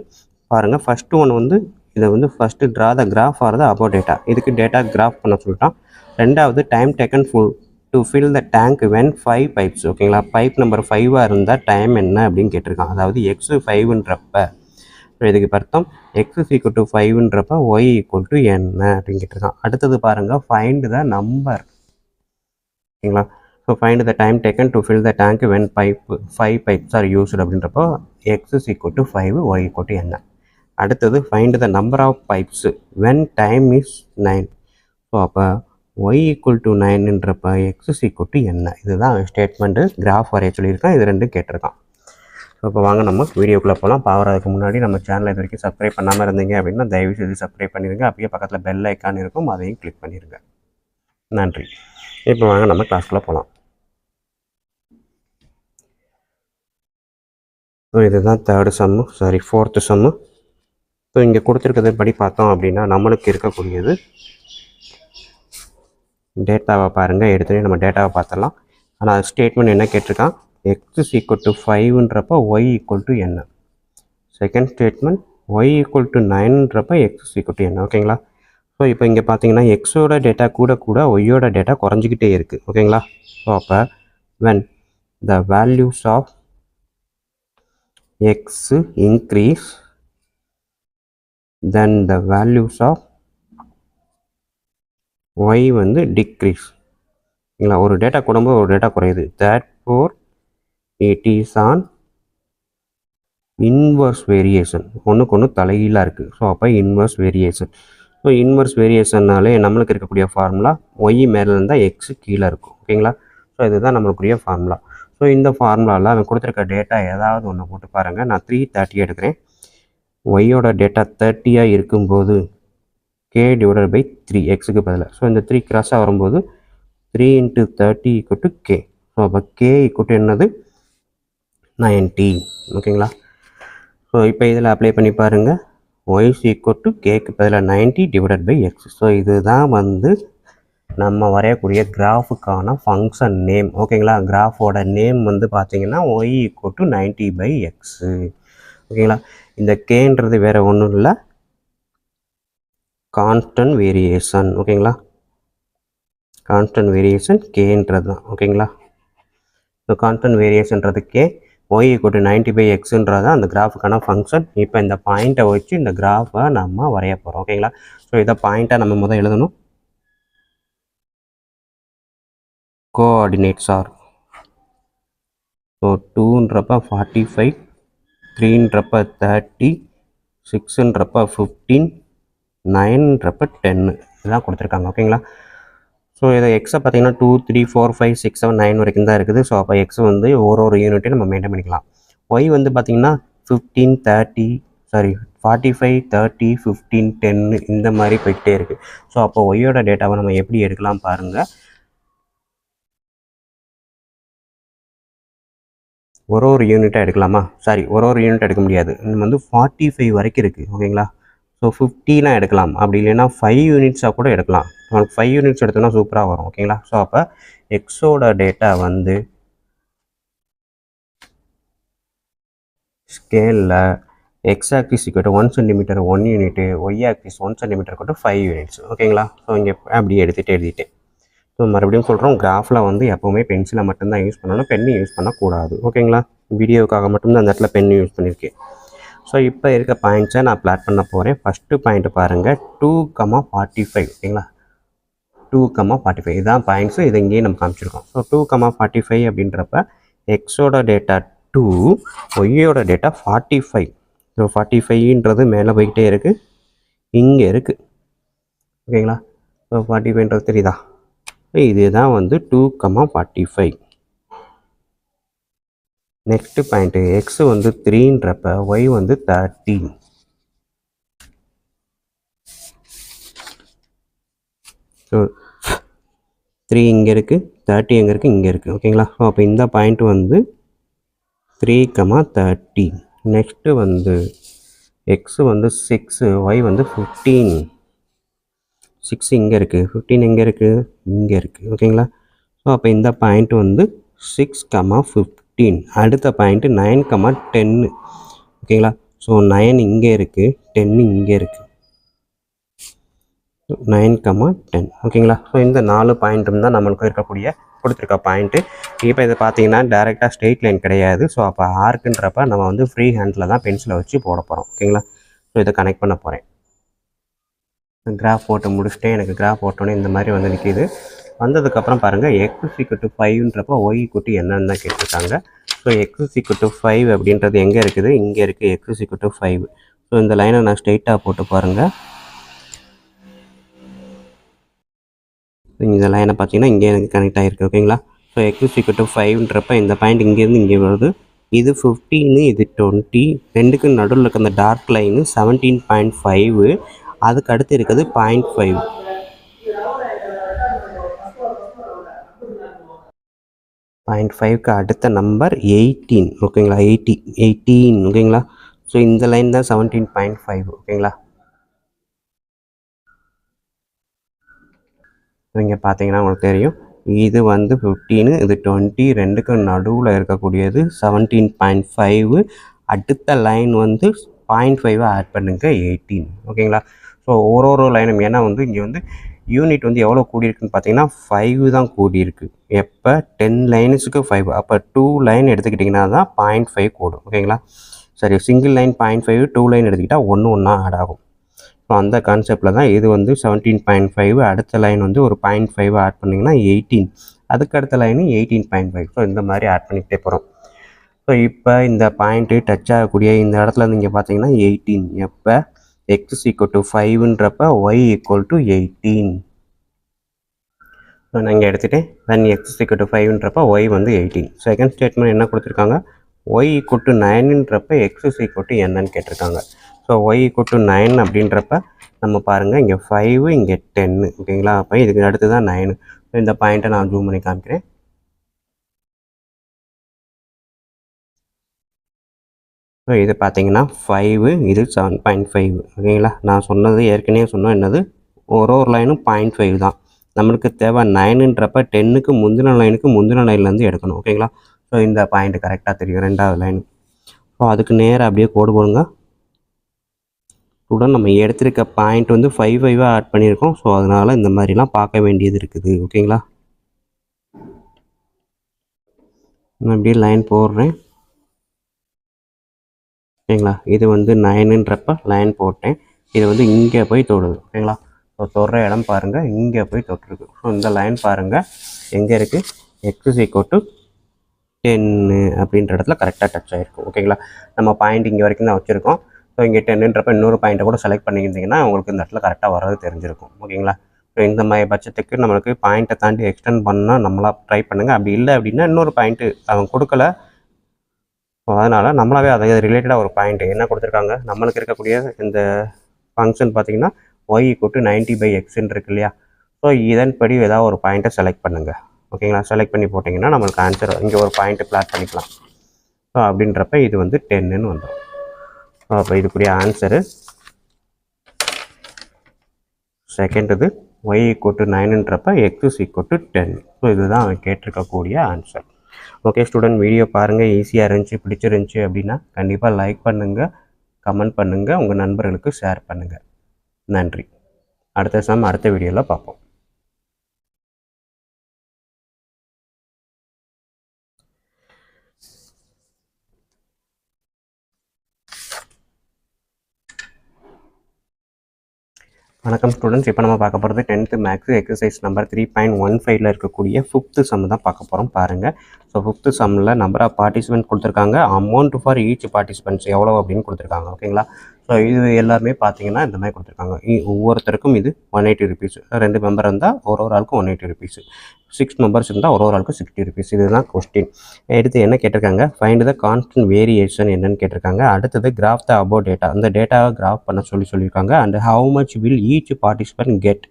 பாருங்கள், ஃபஸ்ட்டு ஒன்று வந்து இதை வந்து first draw the graph R the above data. இதுக்கு டேட்டா கிராஃப் பண்ண சொல்லிட்டான். ரெண்டாவது time taken to fill the tank when 5 pipes. ஓகேங்களா? பைப் நம்பர் 5 இருந்தால் டைம் என்ன அப்படின்னு கேட்டிருக்கான். அதாவது எக்ஸு 5ன்றப்ப இதுக்கு அர்த்தம் x = 5ன்றப்ப y = என்ன அப்படின்னு கேட்டிருக்கான். அடுத்தது பாருங்கள், ஃபைண்ட் த நம்பர். ஓகேங்களா? So find the time taken to fill the tank when 5 pipes are used அப்படின்றப்போ x = 5, y = என்ன. அடுத்தது find the number of pipes when time is 9. ஸோ அப்போ y = 9ன்றப்ப x = என்ன. இதுதான் ஸ்டேட்மெண்ட்டு. கிராஃப் வரைய சொல்லியிருக்கான். இது ரெண்டும் கேட்டிருக்கான். ஸோ இப்போ வாங்க நம்ம வீடியோக்குள்ளே போகலாம். பார்க்குறதுக்கு முன்னாடி நம்ம சேனலை இது வரைக்கும் சப்ஸ்கிரைப் பண்ணாமல் இருந்தீங்க அப்படின்னா தயவுசெய்து சப்ஸ்கிரைப் பண்ணிடுங்க. அப்படியே பக்கத்தில் பெல் ஐக்கான் இருக்கும், அதையும் கிளிக் பண்ணிடுங்க. நன்றி. இப்போ வாங்க நம்ம கிளாஸ்க்குள்ளே போகலாம். ஸோ இதுதான் ஃபோர்த்து சம்மு. ஸோ இங்கே கொடுத்துருக்கிறது படி பார்த்தோம் அப்படின்னா நம்மளுக்கு இருக்கக்கூடியது டேட்டாவை பாருங்கள். எடுத்துகிட்டு நம்ம டேட்டாவை பார்த்துடலாம். ஆனால் ஸ்டேட்மெண்ட் என்ன கேட்டிருக்கான்? x = 5ன்றப்ப y = என்ன. செகண்ட் ஸ்டேட்மெண்ட் y = 9ன்றப்ப x = என்ன. ஓகேங்களா? ஸோ இப்போ இங்கே பார்த்தீங்கன்னா எக்ஸோட டேட்டா கூட ஒய்யோட டேட்டா குறைஞ்சிக்கிட்டே இருக்குது. ஓகேங்களா? ஸோ அப்போ when the values of x increase then the values of y வந்து decrease. ஓகேங்களா? ஒரு டேட்டா கூடும்போது ஒரு டேட்டா குறையுது. therefore it is on inverse variation. ஒன்றுக்கு ஒன்று தலைகீழாக இருக்குது. ஸோ அப்போ இன்வர்ஸ் வேரியேஷன். ஸோ இன்வர்ஸ் வேரியேஷன்னாலே நம்மளுக்கு இருக்கக்கூடிய ஃபார்முலா ஒய் மேலே இருந்தால் எக்ஸு கீழே இருக்கும். ஓகேங்களா? ஸோ இதுதான் நம்மளுக்குரிய ஃபார்முலா. ஸோ இந்த ஃபார்முலாவில் அவன் கொடுத்துருக்க டேட்டா ஏதாவது ஒன்று போட்டு பாருங்கள். நான் 330 எடுக்கிறேன். ஒய்யோட டேட்டா 30 இருக்கும்போது k டிவைடட் பை 3 எக்ஸுக்கு பதிலாக. ஸோ இந்த 3 கிராஸாக வரும்போது 3 × 30 = k. ஸோ அப்போ k = என்னது 90. ஓகேங்களா? ஸோ இப்போ இதில் அப்ளை பண்ணி பாருங்கள். y = kக்கு பதிலாக 90 டிவைடட் பை எக்ஸ். ஸோ இதுதான் வந்து நம்ம வரையக்கூடிய கிராஃபுக்கான ஃபங்க்ஷன் நேம். ஓகேங்களா? கிராஃபோட நேம் வந்து பார்த்தீங்கன்னா y = 90/x. ஓகேங்களா? இந்த கேன்றது வேறு ஒன்றும் இல்லை, கான்ஸ்டன்ட் வேரியேஷன். ஓகேங்களா? கான்ஸ்டன்ட் வேரியேஷன் கேன்றது தான். ஓகேங்களா? ஸோ கான்ஸ்டன்ட் வேரியேஷன்றது கே, y = 90/xன்றது அந்த கிராஃபுக்கான ஃபங்க்ஷன். இப்போ இந்த பாயிண்ட்டை வச்சு இந்த கிராஃபை நம்ம வரைய போகிறோம். ஓகேங்களா? ஸோ இதை பாயிண்ட்டை நம்ம முதல் எழுதணும். கோஆர்டினேட்ஸ் ஆர், ஸோ 2ன்றப்ப 45, 3ன்றப்ப 30, 6ன்றப்ப 15, 9ன்றப்ப 10 இதெல்லாம் கொடுத்துருக்காங்க. ஓகேங்களா? ஸோ இதை எக்ஸை பார்த்தீங்கன்னா 2, 3, 4, 5, 6, 7, 9 வரைக்கும் தான் இருக்குது. ஸோ அப்போ எக்ஸ் வந்து ஒரு யூனிட்டையும் நம்ம மெயின்டைன் பண்ணிக்கலாம். ஒய் வந்து பார்த்திங்கன்னா 15, 30, 45, 30, 15, 10 இந்த மாதிரி போய்கிட்டே இருக்குது. ஸோ அப்போ ஒய்யோட டேட்டாவை நம்ம எப்படி எடுக்கலாம் பாருங்கள். ஒரு யூனிட்டாக எடுக்கலாமா? ஒரு யூனிட் எடுக்க முடியாது. இன்னும் வந்து 45 வரைக்கும் இருக்குது. ஓகேங்களா? ஸோ 50 எடுக்கலாம், அப்படி இல்லைன்னா 5 யூனிட்ஸாக கூட எடுக்கலாம். நமக்கு 5 யூனிட்ஸ் எடுத்தோம்னா சூப்பராக வரும். ஓகேங்களா? ஸோ அப்போ எக்ஸோட டேட்டா வந்து ஸ்கேலில் x axis = 1 centimetre 1 unit, y axis 1 centimetre = 5 units. ஓகேங்களா? ஸோ இங்கே அப்படியே எழுதிட்டேன். ஸோ மறுபடியும் சொல்கிறோம், கிராஃபில் வந்து எப்போவுமே பென்சிலை மட்டும்தான் யூஸ் பண்ணணும், பென்னு யூஸ் பண்ணக்கூடாது. ஓகேங்களா? வீடியோவுக்காக மட்டும்தான் அந்த இடத்துல பென்னு யூஸ் பண்ணியிருக்கேன். ஸோ இப்போ இருக்க பாயிண்ட்ஸை நான் பிளாட் பண்ண போகிறேன். ஃபஸ்ட்டு பாயிண்ட்டு பாருங்கள், 2,45. ஓகேங்களா? 2,45 இதுதான் பாயிண்ட்ஸு. இது இங்கேயே நம்ம காமிச்சிருக்கோம். ஸோ 2,45 அப்படின்றப்ப எக்ஸோட டேட்டா 2, ஒய்யோட டேட்டா 45. ஸோ 45ன்றது மேலே போய்கிட்டே இருக்குது, இங்கே இருக்குது. ஓகேங்களா? ஸோ 45ன்றது தெரியுதா? இதுதான் வந்து 2,45. நெக்ஸ்ட் பாயிண்ட்டு, எக்ஸ் வந்து 3ன்றப்ப ஒய் வந்து 30. ஸோ 3 இங்கே இருக்குது, 30 எங்கே இருக்குது? இங்கே இருக்குது. ஓகேங்களா? ஸோ அப்போ இந்த பாயிண்ட் வந்து 3,30. நெக்ஸ்ட்டு வந்து எக்ஸ் வந்து 6, ஒய் வந்து 15. 6 இங்கே இருக்குது, 15 எங்கே இருக்குது? இங்கே இருக்குது. ஓகேங்களா? ஸோ அப்போ இந்த பாயிண்ட் வந்து 6,15. அடுத்த பாயிண்ட்டு 9,10. ஓகேங்களா? ஸோ 9 இங்கே இருக்குது, 10 இங்கே இருக்குது. 9,10. ஓகேங்களா? ஸோ இந்த 4 பாயிண்ட்டும் தான் நம்மளுக்கு இருக்கக்கூடிய கொடுத்துருக்க பாயிண்ட்டு. இப்போ இதை பார்த்தீங்கன்னா டேரெக்டாக ஸ்ட்ரெயிட் லைன் கிடையாது. ஸோ அப்போ ஆர்க்குன்றப்ப நம்ம வந்து ஃப்ரீ ஹேண்டில் தான் பென்சிலை வச்சு போட போகிறோம். ஓகேங்களா? ஸோ இதை கனெக்ட் பண்ண போகிறேன். கிராஃப் போட்டு முடிச்சுட்டு எனக்கு கிராஃப் போட்டோன்னே இந்த மாதிரி வந்து நிற்கிது. வந்ததுக்கப்புறம் பாருங்கள், எக்ஸ் = 5ன்றப்போ ஒய் = என்னன்னு தான் கேட்டிருக்காங்க. ஸோ எக்ஸ் = 5 அப்படின்றது எங்கே இருக்குது? இங்கே இருக்குது. எக்ஸ் = 5. ஸோ இந்த லைனை நான் ஸ்ட்ரெயிட்டாக போட்டு பாருங்கள். இந்த லைனை பார்த்தீங்கன்னா இங்கே எனக்கு கனெக்ட் ஆகிருக்கு. ஓகேங்களா? ஸோ எக்ஸ் = 5ன்றப்ப இந்த பாயிண்ட் இங்கேருந்து இங்கே வருது. இது 15, இது 20. ரெண்டுக்கு நடுவில் இருக்க அந்த டார்க் லைனு 17.5. அதுக்கு அடுத்து இருக்கிறது 0.5. 0.5க்கு அடுத்த நம்பர் 18. ஓகேங்களா? 18. ஓகேங்களா? ஸோ இந்த லைன் தான் 17.5. ஓகேங்களா? இங்கே பார்த்தீங்கன்னா உங்களுக்கு தெரியும், இது வந்து 15, இது 20. ரெண்டுக்கு நடுவில் இருக்கக்கூடியது 17.5. அடுத்த லைன் வந்து 0.5 ஆட் பண்ணுங்க 18. ஓகேங்களா? ஸோ ஒரு லைனும், ஏன்னா வந்து இங்கே வந்து யூனிட் வந்து எவ்வளோ கூடியிருக்குன்னு பார்த்தீங்கன்னா 5 தான் கூடியிருக்கு. எப்போ 10 லைன்ஸுக்கு 5, அப்போ 2 லைன் எடுத்துக்கிட்டிங்கன்னா தான் 0.5 கூடும். ஓகேங்களா? சரி, சிங்கிள் லைன் 0.5, 2 லைன் எடுத்துக்கிட்டால் ஒன்றா ஆட் ஆகும். ஸோ அந்த கான்செப்டில் தான் இது வந்து 17.5. அடுத்த லைன் வந்து ஒரு 0.5 ஆட் பண்ணிங்கன்னா 18. அதுக்கு அடுத்த லைனு 18.5. ஸோ இந்த மாதிரி ஆட் பண்ணிக்கிட்டே போகிறோம். ஸோ இப்போ இந்த பாயிண்ட்டு டச் ஆகக்கூடிய இந்த இடத்துல இருந்து இங்கே பார்த்தீங்கன்னா 18. எப்போ எக்ஸ் = 5ன்றப்ப ஒய் = 18. ஸோ நான் இங்கே எடுத்துகிட்டேன். தென் எக்ஸ் = 5ன்றப்ப ஒய் வந்து 18. செகண்ட் ஸ்டேட்மெண்ட் என்ன கொடுத்துருக்காங்க? ஒய் = 9ன்றப்ப எக்ஸ் = என்னன்னு கேட்டிருக்காங்க. ஸோ ஒய் ஈக்குவல் டு 9 அப்படின்றப்ப நம்ம பாருங்கள் இங்கே 5 இங்கே 10 ஓகேங்களா. அப்போ இதுக்கு அடுத்து தான் 9. ஸோ இந்த பாயிண்ட்டை நான் ஜூம் பண்ணி காமிக்கிறேன். ஸோ இது பார்த்தீங்கன்னா 5 இது 7.5 ஓகேங்களா. நான் சொன்னது ஏற்கனவே சொன்னோம் என்னது ஒரு லைனும் 0.5 தான். நம்மளுக்கு தேவை 9ன்றப்ப 10க்கு முந்தின லைனுக்கு முந்தின லைன்லேருந்து எடுக்கணும் ஓகேங்களா. ஸோ இந்த பாயிண்ட் கரெக்டாக தெரியும் 2வது லைன். ஸோ அதுக்கு நேராக அப்படியே கோடு போடுங்க. உடன் நம்ம எடுத்திருக்க பாயிண்ட் வந்து 5 ஆட் பண்ணியிருக்கோம். ஸோ அதனால் இந்த மாதிரிலாம் பார்க்க வேண்டியது இருக்குது ஓகேங்களா. நான் அப்படியே லைன் போடுறேன் ஓகேங்களா. இது வந்து 9ன்றப்ப லைன் போட்டேன். இது வந்து இங்கே போய் தொடுது ஓகேங்களா. ஸோ தொடுற இடம் பாருங்கள் இங்கே போய் தொட்டுருக்கு. ஸோ இந்த லைன் பாருங்கள் எங்கே இருக்குது, x = 10 அப்படின்ற இடத்துல கரெக்டாக டச் ஆகிருக்கும் ஓகேங்களா. நம்ம பாயிண்ட் இங்கே வரைக்கும் தான் வச்சுருக்கோம். ஸோ இங்கே 10ன்றப்ப இன்னொரு பாயிண்ட்டை கூட செலக்ட் பண்ணியிருந்தீங்கன்னா உங்களுக்கு இந்த இடத்துல கரெக்டாக வர்றது தெரிஞ்சிருக்கும் ஓகேங்களா. ஸோ இந்த மாதிரி பட்சத்துக்கு நம்மளுக்கு பாயிண்ட்டை தாண்டி எக்ஸ்டெண்ட் பண்ணால் நம்மளா ட்ரை பண்ணுங்கள். அப்படி இல்லை அப்படின்னா இன்னொரு பாயிண்ட்டு அவன் கொடுக்கல. ஸோ அதனால் நம்மளாவே அதை ரிலேட்டடாக ஒரு பாயிண்ட்டு என்ன கொடுத்துருக்காங்க, நம்மளுக்கு இருக்கக்கூடிய இந்த ஃபங்க்ஷன் பார்த்திங்கன்னா y = 90/x இருக்கு இல்லையா. ஸோ இதன்படி ஏதாவது ஒரு பாயிண்ட்டை செலக்ட் பண்ணுங்கள் ஓகேங்களா. செலக்ட் பண்ணி போட்டிங்கன்னா நம்மளுக்கு ஆன்சர் இங்கே ஒரு பாயிண்ட்டு பிளாட் பண்ணிக்கலாம். ஸோ அப்படின்றப்ப இது வந்து 10ன்னு வந்துடும். ஸோ அப்போ இதுக்குரிய ஆன்சரு செகண்ட் இது y = 9ன்றப்ப x = 10. ஸோ இதுதான் அவன் கேட்டிருக்கக்கூடிய ஆன்சர். ஓகே ஸ்டூடெண்ட், வீடியோ பாருங்கள், ஈஸியாக இருந்துச்சு, பிடிச்சிருந்துச்சி அப்படின்னா கண்டிப்பாக லைக் பண்ணுங்கள், கமெண்ட் பண்ணுங்கள், உங்கள் நண்பர்களுக்கு ஷேர் பண்ணுங்கள். நன்றி. அடுத்த வீடியோவில் பார்ப்போம். வணக்கம் ஸ்டூடெண்ட்ஸ், இப்போ நம்ம பார்க்க போகிறது 10th மேக்ஸ் எக்ஸசைஸ் நம்பர் 3.15 இருக்கக்கூடிய 5th சம் தான் பார்க்க போகிறோம். பாருங்கள். ஸோ 5th சம்மில் நம்பர் ஆஃப் பார்ட்டிசிபென்ட் கொடுத்துருக்காங்க, அமௌண்ட் ஃபார் ஈச் பார்ட்டிசிபென்ட்ஸ் எவ்வளோ அப்படின்னு கொடுத்துருக்காங்க ஓகேங்களா. ஸோ இது எல்லாமே பார்த்தீங்கன்னா இந்த மாதிரி கொடுத்துருக்காங்க. ஒவ்வொருத்தருக்கும் இது 180 ருபீஸ். 2 மெம்பர் இருந்தால் ஒரு ஆளுக்கு 180 ருபீஸ். 6 மெம்பர்ஸ் இருந்தால் ஒரு ஆளுக்கு 60 ருபீஸ். இதுதான் கொஸ்டின். எடுத்து என்ன கேட்டிருக்காங்க, ஃபைண்ட் த கான்ஸ்டன்ட் வேரியேஷன் என்னன்னு கேட்டிருக்காங்க. அடுத்தது கிராஃப் த அபோவ் டேட்டா, அந்த டேட்டாவை கிராஃப் பண்ண சொல்லியிருக்காங்க. And how much will each participant get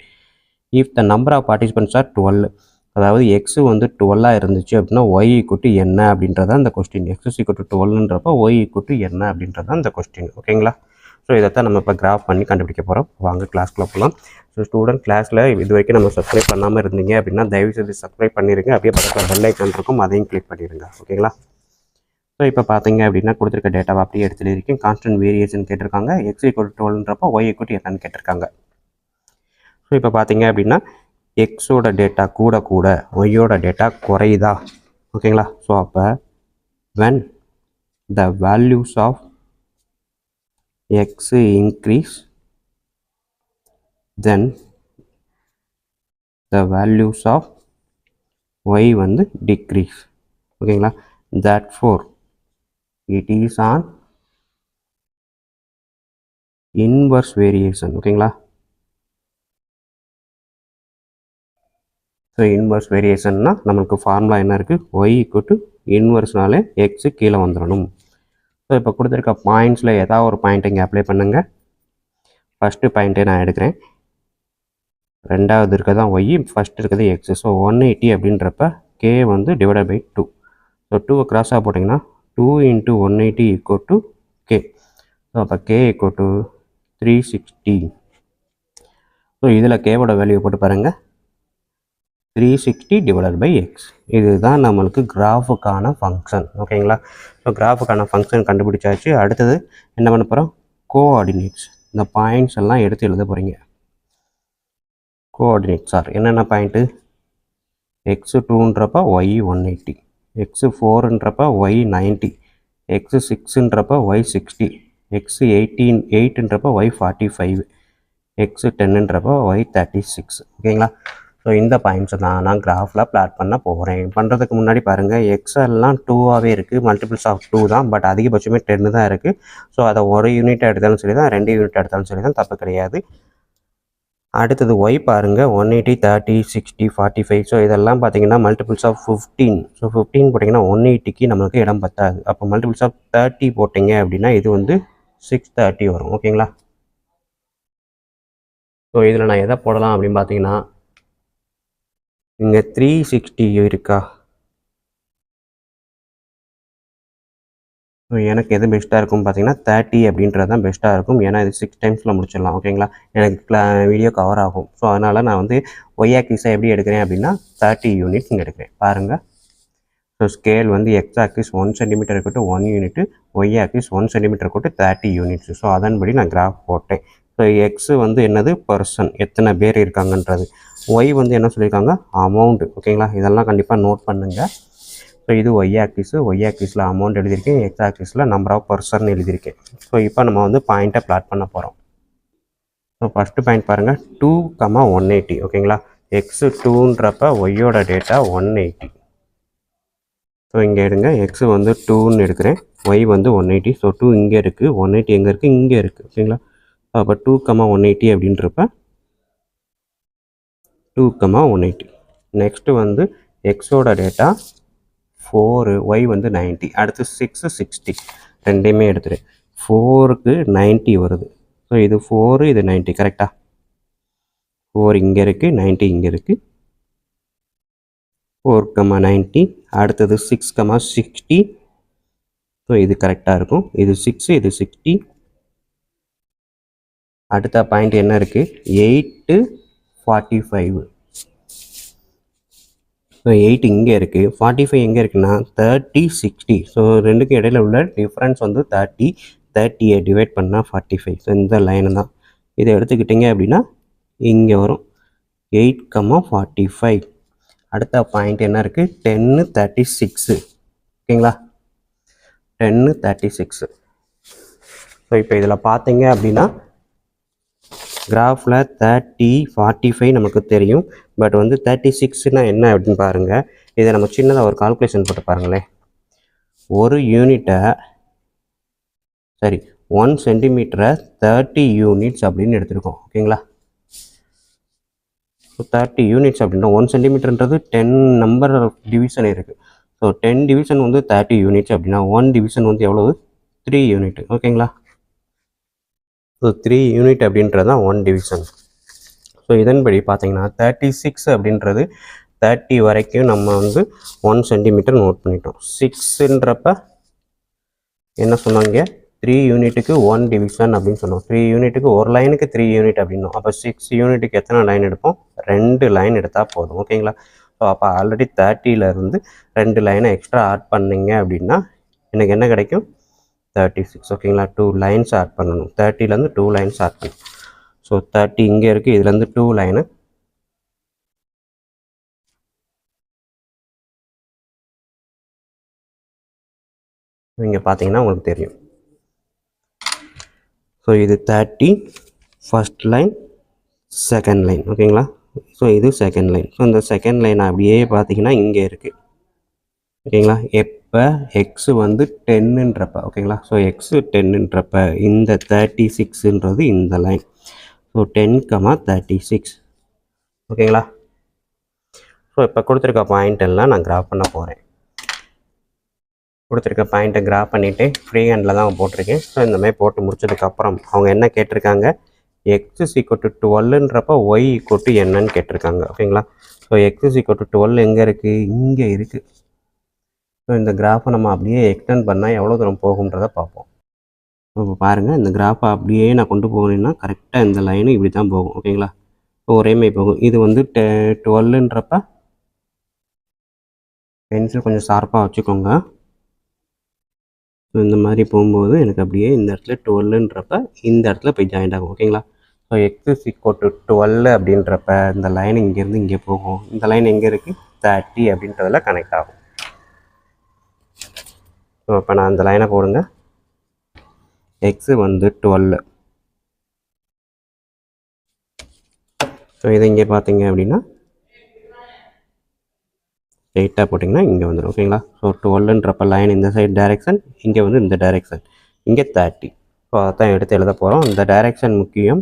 if the number of participants are 12. அதாவது எக்ஸு வந்து 12 இருந்துச்சு அப்படின்னா ஒய் ஈக்குவல் என்ன அப்படின்றதான் இந்த கொஸ்டின். எக்ஸ் ஈக்குவல் 12ன்றப்போ ஒய் ஈக்குவல் என்ன அப்படின்றதான் இந்த கொஸ்டின் ஓகேங்களா. ஸோ இதைத்தான் நம்ம இப்போ கிராஃப் பண்ணி கண்டுபிடிக்க போகிறோம். வாங்க கிளாஸ்க்குள்ளே போகலாம். ஸோ ஸ்டூடெண்ட், கிளாஸில் இது வரைக்கும் நம்ம சப்ஸ்கிரைப் பண்ணாமல் இருந்தீங்க அப்படின்னா தயவுசெய்து சப்ஸ்கிரைப் பண்ணிடுங்க. அப்படியே பக்கத்தில் பெல் ஐக்கான் இருக்கும், அதையும் கிளிக் பண்ணிடுங்க ஓகேங்களா. ஸோ இப்போ பார்த்தீங்க அப்படின்னா கொடுத்துருக்க டேட்டாவை அப்படியே எடுத்து இருக்கேன். கான்ஸ்டன்ட் வேரியேஷன் கேட்டிருக்காங்க. எக்ஸ் ஈக்குவல் 12ன்றப்போ ஒய் ஈக்குவல் என்னன்னு கேட்டிருக்காங்க. ஸோ இப்போ பார்த்தீங்க அப்படின்னா எக்ஸோட டேட்டா கூட கூட ஒய்யோட டேட்டா குறையுதா ஓகேங்களா. ஸோ அப்போ when the values of x increase then the values of y வந்து decrease ஓகேங்களா. therefore it is on inverse variation ஓகேங்களா. ஸோ இன்வர்ஸ் வேரியேஷன்னா நம்மளுக்கு ஃபார்முலா என்ன இருக்குது, ஒய் ஈக்குவல் இன்வர்ஸ்னாலே எக்ஸு கீழே வந்துடணும். ஸோ இப்போ கொடுத்துருக்க பாயிண்ட்ஸில் ஏதாவது ஒரு பாயிண்ட் இங்கே அப்ளை பண்ணுங்கள். ஃபஸ்ட்டு பாயிண்ட்டே நான் எடுக்கிறேன். ரெண்டாவது இருக்கிறது தான் ஒய், ஃபஸ்ட்டு இருக்கிறது எக்ஸு. ஸோ 180 அப்படின்றப்ப கே வந்து டிவைடட் பை 2. ஸோ 2 கிராஸாக போட்டிங்கன்னா 2 × 180 = கே. ஸோ அப்போ கே = 360. ஸோ இதில் கேவோட வேல்யூ போட்டு பாருங்கள், 360 டிவைடட் பை எக்ஸ். இதுதான் நம்மளுக்கு கிராஃபுக்கான ஃபங்க்ஷன் ஓகேங்களா. ஸோ கிராஃபுக்கான ஃபங்க்ஷன் கண்டுபிடிச்சாச்சு. அடுத்தது என்ன பண்ண போகிறோம், கோஆர்டினேட்ஸ். இந்த பாயிண்ட்ஸ் எல்லாம் எடுத்து எழுத போகிறீங்க. கோஆர்டினேட்ஸ் ஆர் என்னென்ன பாயிண்ட்டு, எக்ஸு 2ன்றப்ப ஒய் 180, எக்ஸு 4ன்றப்ப ஒய் 90, எக்ஸு 6ன்றப்ப ஒய் 60, எக்ஸு 8ன்றப்ப ஒய் 45, எக்ஸு 10ன்றப்ப ஒய் 36 ஓகேங்களா. ஸோ இந்த பாயிண்ட்ஸை தான் நான் கிராஃபில் பிளாட் பண்ண போகிறேன். பண்ணுறதுக்கு முன்னாடி பாருங்கள், எக்ஸெல்லாம் 2ஆகவே இருக்குது, மல்டிபிள்ஸ் ஆஃப் 2 தான், பட் அதிகபட்சமே 10 தான் இருக்குது. ஸோ அதை ஒரு யூனிட் எடுத்தாலும் சரி தான், 2 யூனிட் எடுத்தாலும் சரி தான், தப்பு கிடையாது. அடுத்தது ஒய் பாருங்கள், 180, 30, 60, 45. ஸோ இதெல்லாம் பார்த்தீங்கன்னா மல்டிபிள்ஸ் ஆஃப் 15. ஸோ 15 போட்டிங்கன்னா 180க்கு நம்மளுக்கு இடம் பத்தாது. அப்போ மல்டிபிள்ஸ் ஆஃப் 30 போட்டிங்க அப்படின்னா இது வந்து 630 வரும். ஓகேங்களா? ஸோ இதில் நான் எதை போடலாம் அப்படின்னு பார்த்தீங்கன்னா, இங்கே 360 இருக்கா? ஸோ எனக்கு எது பெஸ்ட்டாக இருக்கும்னு பார்த்தீங்கன்னா 30 அப்படின்றது தான் பெஸ்ட்டாக இருக்கும். ஏன்னா இது 6 டைம்ஸில் முடிச்சிடலாம். ஓகேங்களா? எனக்கு வீடியோ கவர் ஆகும். ஸோ அதனால் நான் வந்து ஒய் ஆக்சிஸை எப்படி எடுக்கிறேன் அப்படின்னா 30 யூனிட்ஸ் இங்கே எடுக்கிறேன். பாருங்கள். ஸோ ஸ்கேல் வந்து எக்ஸ் ஆக்சிஸ் 1 சென்டிமீட்டர் இருக்கட்டும் 1 யூனிட்டு, ஒய் ஆக்சிஸ் 1 சென்டிமீட்டர் இருக்கட்டும் 30 யூனிட்ஸ். ஸோ அதன்படி நான் கிராஃப் போட்டேன். ஸோ எக்ஸு வந்து என்னது பர்சன், எத்தனை பேர் இருக்காங்கன்றது. ஒய் வந்து என்ன சொல்லியிருக்காங்க அமௌண்ட்டு. ஓகேங்களா? இதெல்லாம் கண்டிப்பாக நோட் பண்ணுங்கள். ஸோ இது ஒய் ஆக்சிஸில் அமௌண்ட் எழுதியிருக்கேன், எக்ஸ் ஆக்சிஸில் நம்பர் ஆஃப் பர்சன் எழுதியிருக்கேன். ஸோ இப்போ நம்ம வந்து பாயிண்ட்டை பிளாட் பண்ண போகிறோம். ஸோ ஃபஸ்ட்டு பாயிண்ட் பாருங்கள் 2,180. ஓகேங்களா? எக்ஸு 2ன்றப்ப ஒய்யோட டேட்டா 180. ஸோ இங்கே எடுங்க, எக்ஸு வந்து 2ன்னு எடுக்கிறேன், ஒய் வந்து 180. ஸோ 2 இங்கே இருக்குது, 180 எங்கே இருக்குது இங்கே இருக்குது. ஓகேங்களா? அப்போ 2,180 அப்படின்றப்ப 2,180. நெக்ஸ்ட்டு வந்து எக்ஸோட டேட்டா 4, ஒய் வந்து 90. அடுத்து 6, 60 ரெண்டையுமே எடுத்துரு. 4க்கு 90 வருது. ஸோ இது 4, இது 90. கரெக்டாக? 4 இங்கே இருக்குது, 90 இங்கே இருக்குது. 4,90. அடுத்தது 6,60. ஸோ இது கரெக்டாக இருக்கும். இது 6, இது 60. அடுத்த பாயிண்ட் என்ன இருக்குது 8, 45. ஸோ 8 இங்கே இருக்குது, 45 எங்கே இருக்குன்னா 30, 60. ஸோ ரெண்டுக்கும் இடையில உள்ள டிஃப்ரென்ஸ் வந்து 30. 30யை டிவைட் பண்ணால் 45. ஸோ இந்த லைனு தான். இதை எடுத்துக்கிட்டிங்க அப்படின்னா இங்கே வரும் 8,45. அடுத்த பாயிண்ட் என்ன இருக்குது 10, 36. ஓகேங்களா? 10, 36. ஸோ இப்போ இதில் பார்த்தீங்க அப்படின்னா கிராஃபில் 30, 45 நமக்கு தெரியும். பட் வந்து 36னா என்ன அப்படின்னு பாருங்கள். இதை நம்ம சின்னதாக ஒரு கால்குலேஷன் போட்டு பாருங்களேன். ஒரு யூனிட்டை சரி 1 சென்டிமீட்டரை 30 யூனிட்ஸ் அப்படின்னு எடுத்துருக்கோம். ஓகேங்களா? ஸோ 30 யூனிட்ஸ் அப்படின்னா 1 சென்டிமீட்டர்ன்றது 10 நம்பர் ஆஃப் டிவிஷன் இருக்குது. ஸோ 10 டிவிஷன் வந்து 30 யூனிட்ஸ் அப்படின்னா 1 டிவிஷன் வந்து எவ்வளவு 3 யூனிட். ஓகேங்களா? ஸோ 3 யூனிட் அப்படின்றது தான் 1 டிவிஷன். ஸோ இதன்படி பார்த்தீங்கன்னா 36 அப்படின்றது 30 வரைக்கும் நம்ம வந்து 1 சென்டிமீட்டர் நோட் பண்ணிட்டோம். 6ன்றப்ப என்ன சொன்னாங்க 3 யூனிட்டுக்கு 1 டிவிஷன் அப்படின்னு சொன்னோம். 3 யூனிட்டுக்கு ஒரு லைனுக்கு 3 யூனிட் அப்படின்னோம். அப்போ 6 யூனிட்டுக்கு எத்தனை லைன் எடுப்போம் 2 லைன் எடுத்தால் போதும். ஓகேங்களா? ஸோ அப்போ ஆல்ரெடி 30லேருந்து 2 லைனை எக்ஸ்ட்ரா ஆட் பண்ணிங்க அப்படின்னா எனக்கு என்ன கிடைக்கும் 36. ஓகேங்களா? 2 லைன்ஸ் ஆட் பண்ணணும். 30லேருந்து 2 லைன்ஸ் ஆட் பண்ணணும். ஸோ 30 இங்கே இருக்குது, இதுலேருந்து 2 லைனு. இங்கே பார்த்தீங்கன்னா உங்களுக்கு தெரியும். ஸோ இது 30 ஃபர்ஸ்ட் லைன், செகண்ட் லைன். ஓகேங்களா? ஸோ இது செகண்ட் லைன். ஸோ இந்த செகண்ட் லைன் அப்படியே பார்த்தீங்கன்னா இங்கே இருக்குது. ஓகேங்களா? எப்போ எக்ஸு வந்து 10ன்றப்ப. ஓகேங்களா? ஸோ எக்ஸு 10ன்றப்ப இந்த 36ன்றது இந்த லைன். ஸோ 10,36. ஓகேங்களா? ஸோ இப்போ கொடுத்துருக்க பாயிண்ட் எல்லாம் நான் கிராஃப் பண்ண போகிறேன். கொடுத்துருக்க பாயிண்ட்டை கிராஃப் பண்ணிவிட்டு ஃப்ரீ ஹேண்டில் தான் போட்டிருக்கேன். ஸோ இந்தமாதிரி போட்டு முடிச்சதுக்கப்புறம் அவங்க என்ன கேட்டிருக்காங்க x = 12ன்றப்ப y = என்னன்னு கேட்டிருக்காங்க. ஓகேங்களா? ஸோ x = 12 எங்கே இருக்குது இங்கே இருக்குது. ஸோ இந்த கிராஃபை நம்ம அப்படியே எக்ஸ்டெண்ட் பண்ணால் எவ்வளோ தூரம் போகுன்றதை பார்ப்போம். இப்போ பாருங்கள், இந்த கிராஃபை அப்படியே நான் கொண்டு போகணுன்னா கரெக்டாக இந்த லைனு இப்படி தான் போகும். ஓகேங்களா? ஒரேமே போகும். இது வந்து 12ன்றப்ப பென்சில் கொஞ்சம் ஷார்ப்பாக வச்சுக்கோங்க. ஸோ இந்த மாதிரி போகும்போது எனக்கு அப்படியே இந்த இடத்துல 12ன்றப்ப இந்த இடத்துல போய் ஜாயிண்ட் ஆகும். ஓகேங்களா? ஸோ x = 12 அப்படின்றப்ப இந்த லைன் இங்கேருந்து இங்கே போகும். இந்த லைன் எங்கே இருக்குது 30 அப்படின்றதில் கனெக்ட் ஆகும். ஸோ இப்போ நான் அந்த லைனை போடுங்க. x வந்து 12. ஸோ இதை இங்கே பார்த்தீங்க அப்படின்னா ஸ்ட்ரெயிட்டாக போட்டிங்கன்னா இங்கே வந்துடும். ஓகேங்களா? ஸோ 12ன்றப்ப லைன் இந்த சைடு டைரெக்ஷன், இங்கே வந்து இந்த டைரெக்ஷன், இங்கே 30. ஸோ அதை தான் எடுத்து எழுத போகிறோம். இந்த டைரெக்ஷன் முக்கியம்.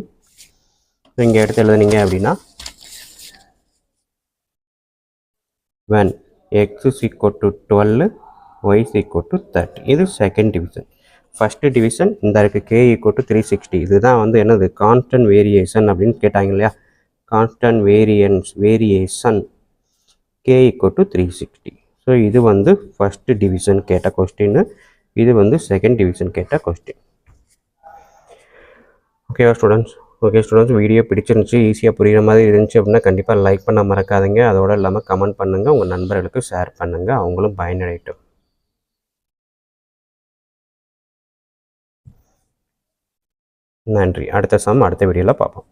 ஸோ இங்கே எடுத்து எழுதுனீங்க அப்படின்னா when x = 12, y = 30. இது செகண்ட் டிவிஷன். ஃபஸ்ட்டு டிவிஷன் இந்த இருக்குது k ஈக்குவல் டு 360. இதுதான் வந்து என்னது கான்ஸ்டன்ட் வேரியேஷன் அப்படின்னு கேட்டாங்க இல்லையா. Constant variation k equal to 360. So இது வந்து ஃபஸ்ட்டு டிவிஷன் கேட்ட கொஸ்டின். இது வந்து செகண்ட் டிவிஷன் கேட்ட கொஸ்டின். ஓகேவா ஸ்டூடெண்ட்ஸ்? ஓகே ஸ்டூடெண்ட்ஸ், வீடியோ பிடிச்சிருந்துச்சி, ஈஸியாக புரிகிற மாதிரி இருந்துச்சு அப்படின்னா கண்டிப்பாக லைக் பண்ண மறக்காதீங்க. அதோடு இல்லாமல் கமெண்ட் பண்ணுங்கள், உங்கள் நண்பர்களுக்கு ஷேர் பண்ணுங்கள், அவங்களும் பயனடையட்டும். நன்றி. அடுத்த சம் அடுத்த வீடியோவில் பார்ப்போம்.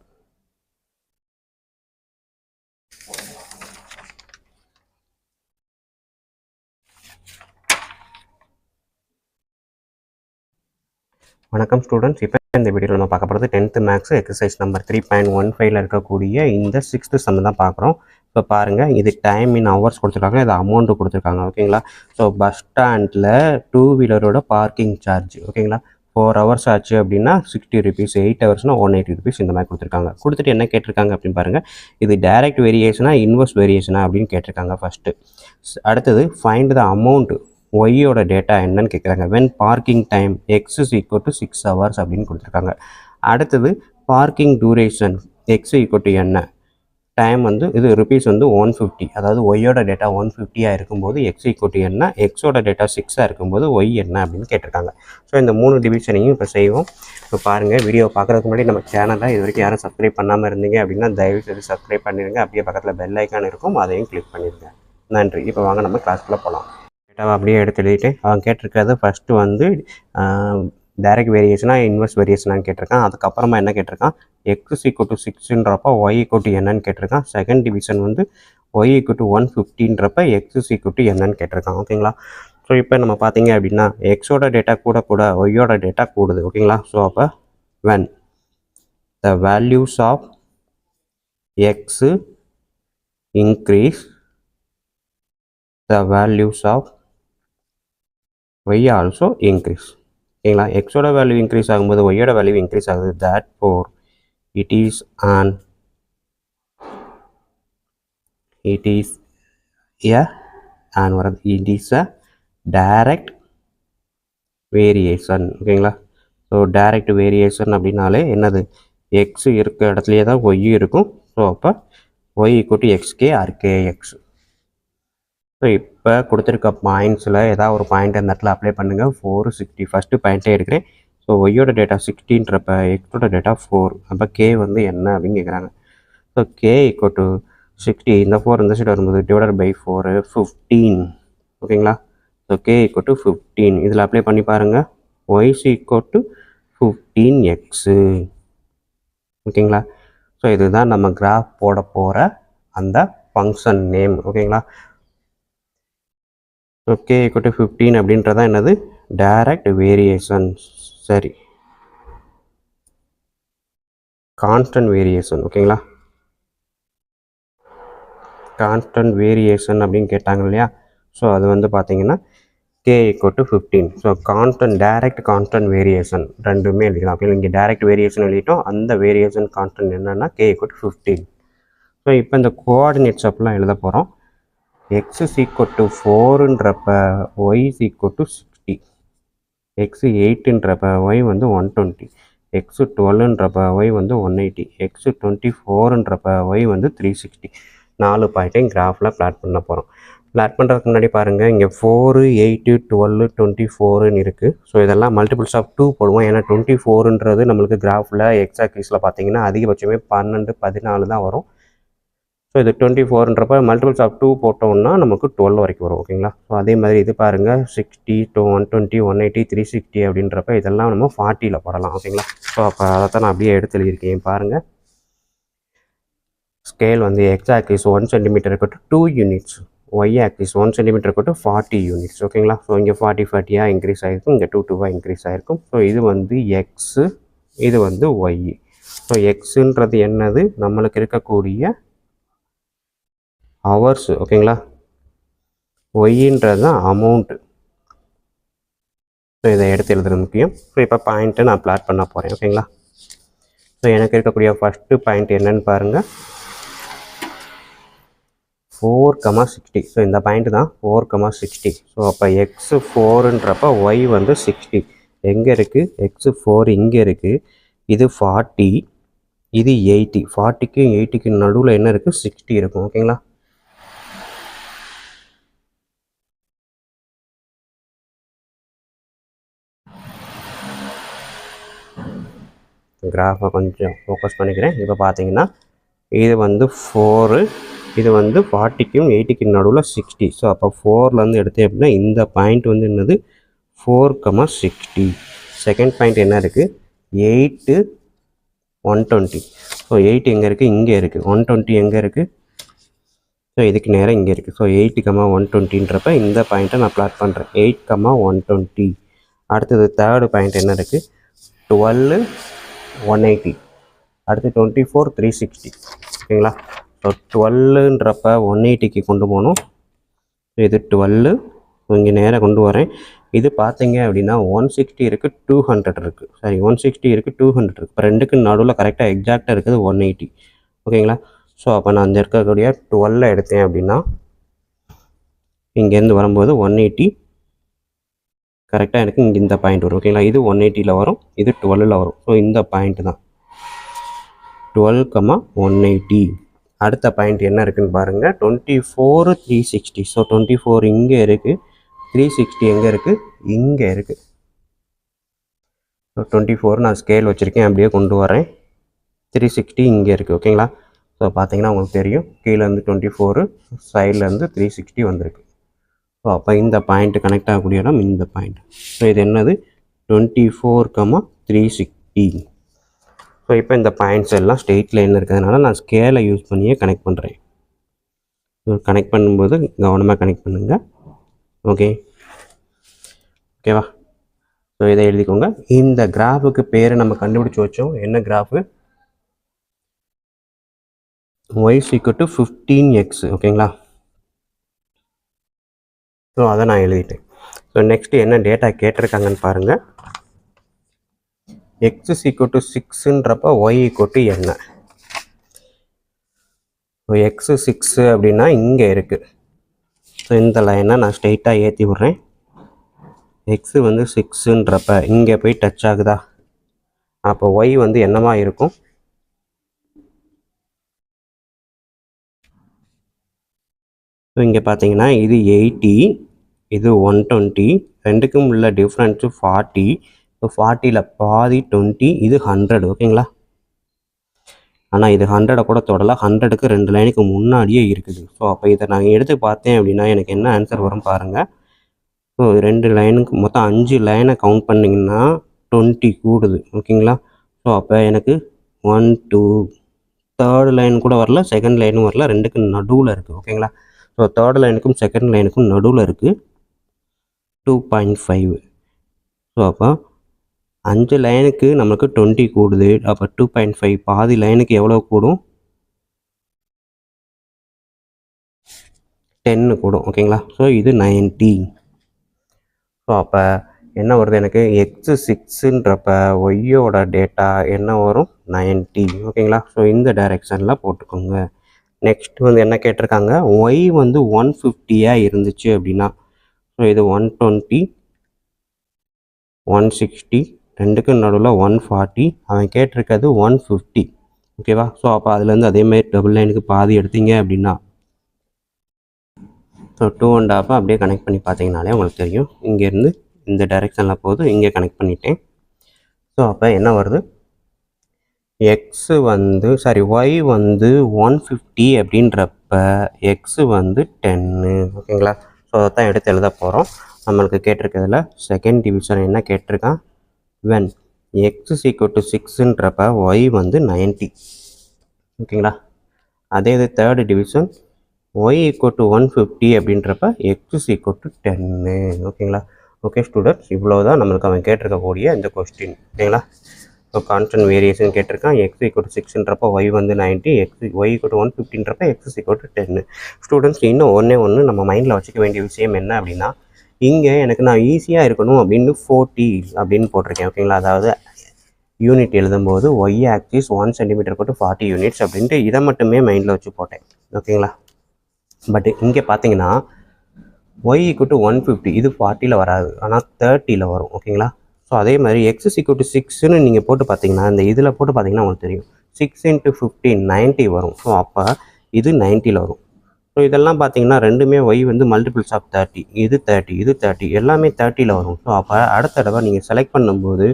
வணக்கம் ஸ்டூடெண்ட்ஸ். இப்போ இந்த வீடியோவில் நம்ம பார்க்க போகிறது 10th மேக்ஸ் எக்ஸசைஸ் நம்பர் 3.15 இருக்கக்கூடிய இந்த 6th சம் தான் பார்க்குறோம். இப்போ பாருங்கள், இது டைம் இன் ஹவர்ஸ் கொடுத்துருக்காங்க, இது அமௌண்ட்டு கொடுத்துருக்காங்க. ஓகேங்களா. ஸோ பஸ் ஸ்டாண்டில் 2 வீலரோட பார்க்கிங் சார்ஜ் ஓகேங்களா 4 ஹவர்ஸ் ஆச்சு அப்படின்னா 60 rupees, 8 ஹவர்ஸ்னால் 180 rupees இந்த மாதிரி கொடுத்துருக்காங்க. கொடுத்துட்டு என்ன கேட்டிருக்காங்க அப்படின்னு பாருங்கள், இது டைரக்ட் வேரியேஷனா இன்வெர்ஸ் வேரியேஷனா அப்படின்னு கேட்டிருக்காங்க ஃபஸ்ட்டு. அடுத்தது ஃபைண்ட் த அமௌண்ட் ஒய்யோட டேட்டா என்னன்னு கேட்குறாங்க. When parking time X is equal to 6 hours அப்படின்னு கொடுத்துருக்காங்க. அடுத்தது parking duration X equal to என்ன, டைம் வந்து இது ருபீஸ் வந்து 150, அதாவது ஒய்யோட டேட்டா 150 இருக்கும்போது எக்ஸ் ஈக்குவல் டு என்ன, எக்ஸோட டேட்டா 6 இருக்கும்போது ஒய் என்ன அப்படின்னு கேட்டிருக்காங்க. ஸோ இந்த 3 டிவிஷனையும் இப்போ செய்வோம். இப்போ பாருங்கள், வீடியோ பார்க்குறதுக்கு முன்னாடி நம்ம சேனலை இது வரைக்கும் யாரும் சப்ஸ்கிரைப் பண்ணாமல் இருந்தீங்க அப்படின்னா தயவு செய்து சப்ஸ்கிரைப் பண்ணிடுங்க. அப்படியே பக்கத்தில் பெல் ஐக்கான் இருக்கும், அதையும் கிளிக் பண்ணிடுங்க. நன்றி. இப்போ வாங்க நம்ம கிளாஸ்க்குள்ளே போகலாம். டேட்டாவை அப்படியே எடுத்து எழுதிட்டு அவன் கேட்டிருக்கிறது ஃபஸ்ட்டு வந்து டைரக்ட் வேரியேஷனா இன்வெர்ஸ் வேரியேஷனான்னு கேட்டிருக்கான். அதுக்கப்புறமா என்ன கேட்டிருக்கான், எக்ஸ் ஈக்குவல் டு 6ன்றப்போ ஒய் ஈக்குவல் டு என்னன்னு கேட்டிருக்கான். செகண்ட் டிவிஷன் வந்து ஒய் ஈக்குவல் டு 150ன்றப்ப எக்ஸ் ஈக்குவல் டு என்னன்னு கேட்டிருக்கான். ஓகேங்களா. ஸோ இப்போ நம்ம பார்த்தீங்க அப்படின்னா எக்ஸோட டேட்டா கூட ஒய்யோட டேட்டா கூடுது. ஓகேங்களா. ஸோ அப்போ when the values of x increase, the values of y also increase. ஓகேங்களா. எக்ஸோட வேல்யூ இன்க்ரீஸ் ஆகும்போது ஒய்யோட வேல்யூ இன்க்ரீஸ் ஆகுது. That four it is a direct variation. ஓகேங்களா. ஸோ டைரக்ட் வேரியேஷன் அப்படின்னாலே என்னது, எக்ஸ் இருக்க இடத்துலையே தான் ஒய் இருக்கும். ஸோ அப்போ y equal to x k or k x. So இப்போ கொடுத்துருக்க பாயிண்ட்ஸில் ஏதாவது ஒரு பாயிண்ட் அந்த இடத்துல அப்ளை பண்ணுங்கள். 460 ஃபஸ்ட்டு பாயிண்ட்டே எடுக்கிறேன். ஸோ ஒய்யோட டேட்டா 60ன்றப்ப எக்ஸோட டேட்டா 4, அப்போ கே வந்து என்ன அப்படின்னு கேட்குறாங்க. ஸோ கே ஈக்குவல் டு 60, இந்த 4 இந்த சைடு வரும்போது டிவைடட் பை 4 15. ஓகேங்களா. ஸோ கே ஈக்குவல் டு 15 இதில் அப்ளை பண்ணி பாருங்கள். Ys equal to 15x. ஓகேங்களா. ஸோ இதுதான் நம்ம கிராஃப் போட போகிற அந்த ஃபங்க்ஷன் நேம். ஓகேங்களா. ஸோ கே ஈக்குவல் டு 15 அப்படின்றதான் என்னது, டைரக்ட் வேரியேஷன். சரி, கான்ஸ்டன்ட் வேரியேஷன். ஓகேங்களா. கான்ஸ்டன்ட் வேரியேஷன் அப்படின்னு கேட்டாங்க இல்லையா. ஸோ அது வந்து பார்த்தீங்கன்னா K equal to 15. So constant direct constant variation ரெண்டுமே எழுதிக்கலாம். ஓகே, இங்கே டைரக்ட் வேரியேஷன் எழுதிட்டோம். அந்த வேரியேஷன் கான்ஸ்டன்ட் என்னென்னா கே ஈக்குவல் டு 15. ஸோ இப்போ இந்த கோஆர்டினேட்ஸ் அப்படிலாம் எழுத போகிறோம். x is equal to 4ன்றப்ப y is equal to 60, x 8ன்றப்ப y வந்து 120, x 12ன்றப்ப y வந்து 180, x 24ன்றப்ப y வந்து 360. 4 பாயிண்ட்டையும் கிராஃபில் பிளாட் பண்ண போகிறோம். பிளாட் பண்ணுறதுக்கு முன்னாடி பாருங்கள், இங்கே 4, 8, 12, 24ன்னு இருக்குது. ஸோ இதெல்லாம் மல்டிபிள்ஸ் ஆஃப் 2 போடுவோம். ஏன்னா 24ன்றது நம்மளுக்கு கிராஃபில் எக்ஸ் ஆக்சிஸில் பார்த்தீங்கன்னா அதிகபட்சமே 12, 14 தான் வரும். ஸோ இது 24ன்றப்ப மல்டிபிள்ஸ் ஆஃப் 2 போட்டோம்னா நமக்கு 12 வரைக்கும் வரும். ஓகேங்களா. ஸோ அதே மாதிரி இது பாருங்கள், 60, 120, 180, 360 அப்படின்றப்ப இதெல்லாம் நம்ம 40ல் போடலாம். ஓகேங்களா. ஸோ அப்போ அதை தான் நான் அப்படியே எடுத்து எழுதியிருக்கேன். பாருங்கள், ஸ்கேல் வந்து x axis 1 cm = 2 units, y axis 1 cm = 40 units. ஓகேங்களா. ஸோ இங்கே 40 இன்க்ரீஸ் ஆகிருக்கும், இங்கே 2 இன்க்ரீஸ் ஆகிருக்கும். ஸோ இது வந்து எக்ஸு, இது வந்து ஒய். ஸோ எக்ஸுன்றது என்னது, நம்மளுக்கு இருக்கக்கூடிய ஹவர்ஸ். ஓகேங்களா. ஒய்ன்றது தான் அமௌண்ட்டு. ஸோ இதை எடுத்து எழுதுறது முக்கியம். ஸோ இப்போ பாயிண்ட்டை நான் பிளாட் பண்ண போகிறேன். ஓகேங்களா. ஸோ எனக்கு இருக்கக்கூடிய ஃபஸ்ட்டு பாயிண்ட் என்னன்னு பாருங்கள், 4,60. ஸோ இந்த பாயிண்ட்டு தான் 4,60. ஸோ அப்போ எக்ஸு 4ன்றப்ப ஒய் வந்து 60. எங்கே இருக்குது, x4 இங்கே இருக்குது, இது 40, இது 80. 40க்கும் 80க்கும் நடுவில் என்ன இருக்குது, 60 இருக்கும். ஓகேங்களா? கிராஃபை கொஞ்சம் ஃபோக்கஸ் பண்ணிக்கிறேன். இப்போ பார்த்தீங்கன்னா இது வந்து 4, இது வந்து 40க்கும் 80க்கும் நடுவில் 60. ஸோ அப்போ 4லேருந்து எடுத்தேன் அப்படின்னா இந்த பாயிண்ட் வந்து என்னது, 4,60. செகண்ட் பாயிண்ட் என்ன இருக்குது, 8, 120. ஸோ 8 எங்கே இருக்குது, இங்கே இருக்குது. 120 எங்கே இருக்குது, ஸோ இதுக்கு நேராக இங்கே இருக்குது. ஸோ 8,120ன்றப்ப இந்த பாயிண்ட்டை நான் பிளாட் பண்ணுறேன். 8,120. அடுத்தது தேர்டு பாயிண்ட் என்ன இருக்குது, 12, 180. அடுத்து 24, 360. ஓகேங்களா? ஸோ 12ன்றப்ப 180க்கு கொண்டு போகணும். இது 12, இங்கே நேராக கொண்டு வரேன். இது பார்த்தீங்க அப்படின்னா 160 இருக்குது, 200 இருக்குது. சாரி, 160 இருக்குது, 200 இருக்குது. இப்போ ரெண்டுக்கு நடுவில் கரெக்டாக எக்ஸாக்டாக இருக்குது 180. ஓகேங்களா? ஸோ அப்போ நான் அந்த இருக்கக்கூடிய 12 எடுத்தேன் அப்படின்னா இங்கேருந்து வரும்போது 180 கரெக்டாக எனக்கு இங்கே இந்த பாயிண்ட் வரும். ஓகேங்களா? இது 180ல் வரும், இது 12ல் வரும். ஸோ இந்த பாயிண்ட் தான் 12,180. அடுத்த பாயிண்ட் என்ன இருக்குதுன்னு பாருங்கள், 24, 360. ஸோ 24 இங்கே இருக்குது, 360 எங்கே இருக்குது, இங்கே இருக்குது. ஸோ 24 நான் ஸ்கேல் வச்சுருக்கேன், அப்படியே கொண்டு வரேன். 360 இங்கே இருக்குது. ஓகேங்களா? ஸோ பார்த்தீங்கன்னா உங்களுக்கு தெரியும், கீழேருந்து 24, சைட்லேருந்து 360 வந்திருக்கு. ஸோ அப்போ இந்த பாயிண்ட்டு கனெக்ட் ஆகக்கூடிய இடம் இந்த பாயிண்ட். ஸோ இது என்னது, 24,360. ஸோ இப்போ இந்த பாயிண்ட்ஸ் எல்லாம் ஸ்ட்ரெயிட் லைன் இருக்கிறதுனால நான் ஸ்கேலை யூஸ் பண்ணியே கனெக்ட் பண்ணுறேன். கனெக்ட் பண்ணும்போது கவனமாக கனெக்ட் பண்ணுங்கள். ஓகேவா? ஸோ இதை எழுதிக்கோங்க. இந்த கிராஃபுக்கு பேர் நம்ம கண்டுபிடிச்சி வச்சோம். என்ன கிராஃபு, y = 15x. ஓகேங்களா? ஸோ அதை நான் எழுதிட்டேன். ஸோ நெக்ஸ்ட்டு என்ன டேட்டா கேட்டிருக்காங்கன்னு பாருங்கள். x = 6ன்றப்ப y = என்ன. ஸோ x 6 அப்படின்னா இங்கே இருக்குது. ஸோ இந்த லைனை நான் ஸ்ட்ரெயிட்டாக ஏற்றி விட்றேன். x வந்து 6ன்றப்ப இங்கே போய் டச் ஆகுதா, அப்போ y வந்து என்னவா இருக்கும், ஸோ இங்கே பார்த்தீங்கன்னா இது 80, இது 120, ரெண்டுக்கும் உள்ள டிஃப்ரென்ஸு 40. ஸோ 40ல் பாதி 20, இது 100. ஓகேங்களா? ஆனால் இது 100 கூட தொடலை, 100க்கு 2 லைனுக்கு முன்னாடியே இருக்குது. ஸோ அப்போ இதை நான் எடுத்து பார்த்தேன் அப்படின்னா எனக்கு என்ன ஆன்சர் வரும் பாருங்கள். ஸோ 2 லைனுக்கு மொத்தம் 5 லைனை கவுண்ட் பண்ணிங்கன்னா 20 கூடுது. ஓகேங்களா? ஸோ அப்போ எனக்கு 1, 2, தேர்ட் லைன் கூட வரல, செகண்ட் லைனும் வரல, ரெண்டுக்கு நடுவில் இருக்குது. ஓகேங்களா? ஸோ தேர்ட் லைனுக்கும் செகண்ட் லைனுக்கும் நடுவில் இருக்குது 2.5. ஸோ அப்போ 5 லைனுக்கு நமக்கு 20 கூடுது. அப்போ 2.5 பாதி லைனுக்கு எவ்வளோ கூடும், 10 கூடும். ஓகேங்களா? ஸோ இது 90. ஸோ அப்போ என்ன வருது எனக்கு, x 6ன்றப்ப ஒய்யோட டேட்டா என்ன வரும், 90. ஓகேங்களா? ஸோ இந்த டைரெக்ஷனில் போட்டுக்கோங்க. நெக்ஸ்ட் வந்து என்ன கேட்டிருக்காங்க, y வந்து 150 இருந்துச்சு அப்படின்னா, ஸோ இது 120, 160, ரெண்டுக்கு நடுவில் 140, அவன் கேட்டிருக்கிறது 150. ஓகேவா? ஸோ அப்போ அதுலேருந்து அதேமாதிரி டபுள் லைனுக்கு பாதி எடுத்தீங்க அப்படின்னா, ஸோ 2.5 அப்படியே கனெக்ட் பண்ணி பார்த்தீங்கனாலே உங்களுக்கு தெரியும். இங்கேருந்து இந்த டைரெக்ஷனில் போகுது, இங்கே கனெக்ட் பண்ணிட்டேன். ஸோ அப்போ என்ன வருது, y வந்து 150 அப்படின்றப்ப x வந்து 10. ஓகேங்களா? ஸோ அதான் எடுத்து எழுத போகிறோம். நம்மளுக்கு கேட்டிருக்கிறதுல செகண்ட் டிவிஷன் என்ன கேட்டிருக்கான், when x = 6ன்றப்ப y வந்து 90. ஓகேங்களா? அதே இது தேர்டு டிவிஷன் y = 150 அப்படின்றப்ப x = 10. ஓகேங்களா? ஓகே ஸ்டூடெண்ட்ஸ், இவ்வளோ தான் நம்மளுக்கு அவன் கேட்டிருக்கக்கூடிய இந்த கொஸ்டின். ஓகேங்களா? ஸோ கான்ஸ்டன்ட் வேரியேஷன் கேட்டிருக்கான். x = 6ன்றப்ப y வந்து 90, y = 150ன்றப்ப x = 10. ஸ்டூடெண்ட்ஸ், இன்னும் ஒன்று நம்ம மைண்டில் வச்சுக்க வேண்டிய விஷயம் என்ன அப்படின்னா, இங்கே எனக்கு நான் ஈஸியாக இருக்கணும் அப்படின்னு 40 அப்படின்னு போட்டிருக்கேன். ஓகேங்களா? அதாவது யூனிட் எழுதும்போது y ஆக்சிஸ் 1 cm = 40 யூனிட்ஸ் அப்படின்ட்டு இதை மட்டுமே மைண்டில் வச்சு போட்டேன். ஓகேங்களா? பட் இங்கே பார்த்தீங்கன்னா y = 150, இது 40ல் வராது, ஆனால் 30ல் வரும். ஓகேங்களா? ஸோ ஸோ அதே மாதிரி எக்ஸ் ஈக்குவல் டு 6ன்னு நீங்கள் போட்டு பார்த்தீங்கன்னா இந்த இதில் போட்டு பார்த்தீங்கன்னா உங்களுக்கு தெரியும் 6 × 15 90 வரும். ஸோ அப்போ இது 90ல் வரும். ஸோ இதெல்லாம் பார்த்தீங்கன்னா ரெண்டுமே ஒய் வந்து மல்டிபிள்ஸ் ஆஃப் 30, இது 30, இது 30 எல்லாமே 30ல் வரும். ஸோ அப்போ அடுத்த தடவை நீங்கள் செலக்ட் பண்ணும்போது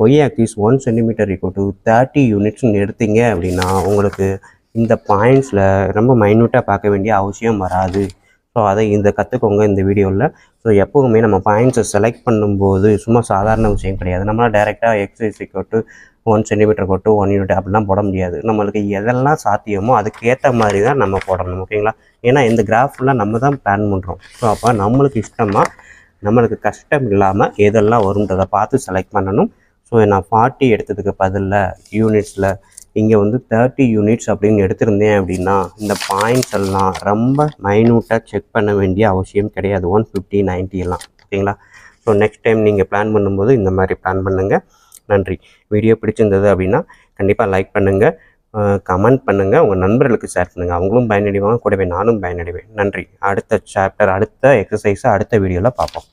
y axis 1 centimetre equal to 30 யூனிட்ஸ்னு எடுத்தீங்க அப்படின்னா உங்களுக்கு இந்த பாயிண்ட்ஸில் ரொம்ப மைன்யூட்டாக பார்க்க வேண்டிய அவசியம் வராது. ஸோ அதை கற்றுக்கோங்க இந்த வீடியோவில். ஸோ எப்போவுமே நம்ம பாயிண்ட்ஸை செலக்ட் பண்ணும்போது சும்மா சாதாரண விஷயம் கிடையாது. நம்மளால் டேரெக்டாக X equal to 1 centimetre equal to 1 unit அப்படிலாம் போட முடியாது. நம்மளுக்கு எதெல்லாம் சாத்தியமோ அதுக்கேற்ற மாதிரி தான் நம்ம போடணும். ஓகேங்களா? ஏன்னா இந்த கிராஃப்லாம் நம்ம தான் பிளான் பண்ணுறோம். ஸோ அப்போ நம்மளுக்கு இஷ்டமாக நம்மளுக்கு கஷ்டம் இல்லாமல் எதெல்லாம் வரும்ன்றதை பார்த்து செலக்ட் பண்ணணும். ஸோ நான் 40 எடுத்ததுக்கு பதிலில் யூனிட்ஸில் இங்கே வந்து 30 யூனிட்ஸ் அப்படின்னு எடுத்திருந்தேன் அப்படின்னா இந்த பாயிண்ட்ஸ் எல்லாம் ரொம்ப மைன்யூட்டாக செக் பண்ண வேண்டிய அவசியம் கிடையாது. 150, 90 எல்லாம். ஓகேங்களா? ஸோ நெக்ஸ்ட் டைம் நீங்கள் பிளான் பண்ணும்போது இந்த மாதிரி பிளான் பண்ணுங்கள். நன்றி. வீடியோ பிடிச்சிருந்தது அப்படின்னா கண்டிப்பாக லைக் பண்ணுங்கள், கமெண்ட் பண்ணுங்கள், உங்கள் நண்பர்களுக்கு ஷேர் பண்ணுங்கள். அவங்களும் பயனடைவாங்க, கூடவே நானும் பயனடைவேன். நன்றி. அடுத்த சாப்டர், அடுத்த எக்ஸசைஸை அடுத்த வீடியோவில் பார்ப்போம்.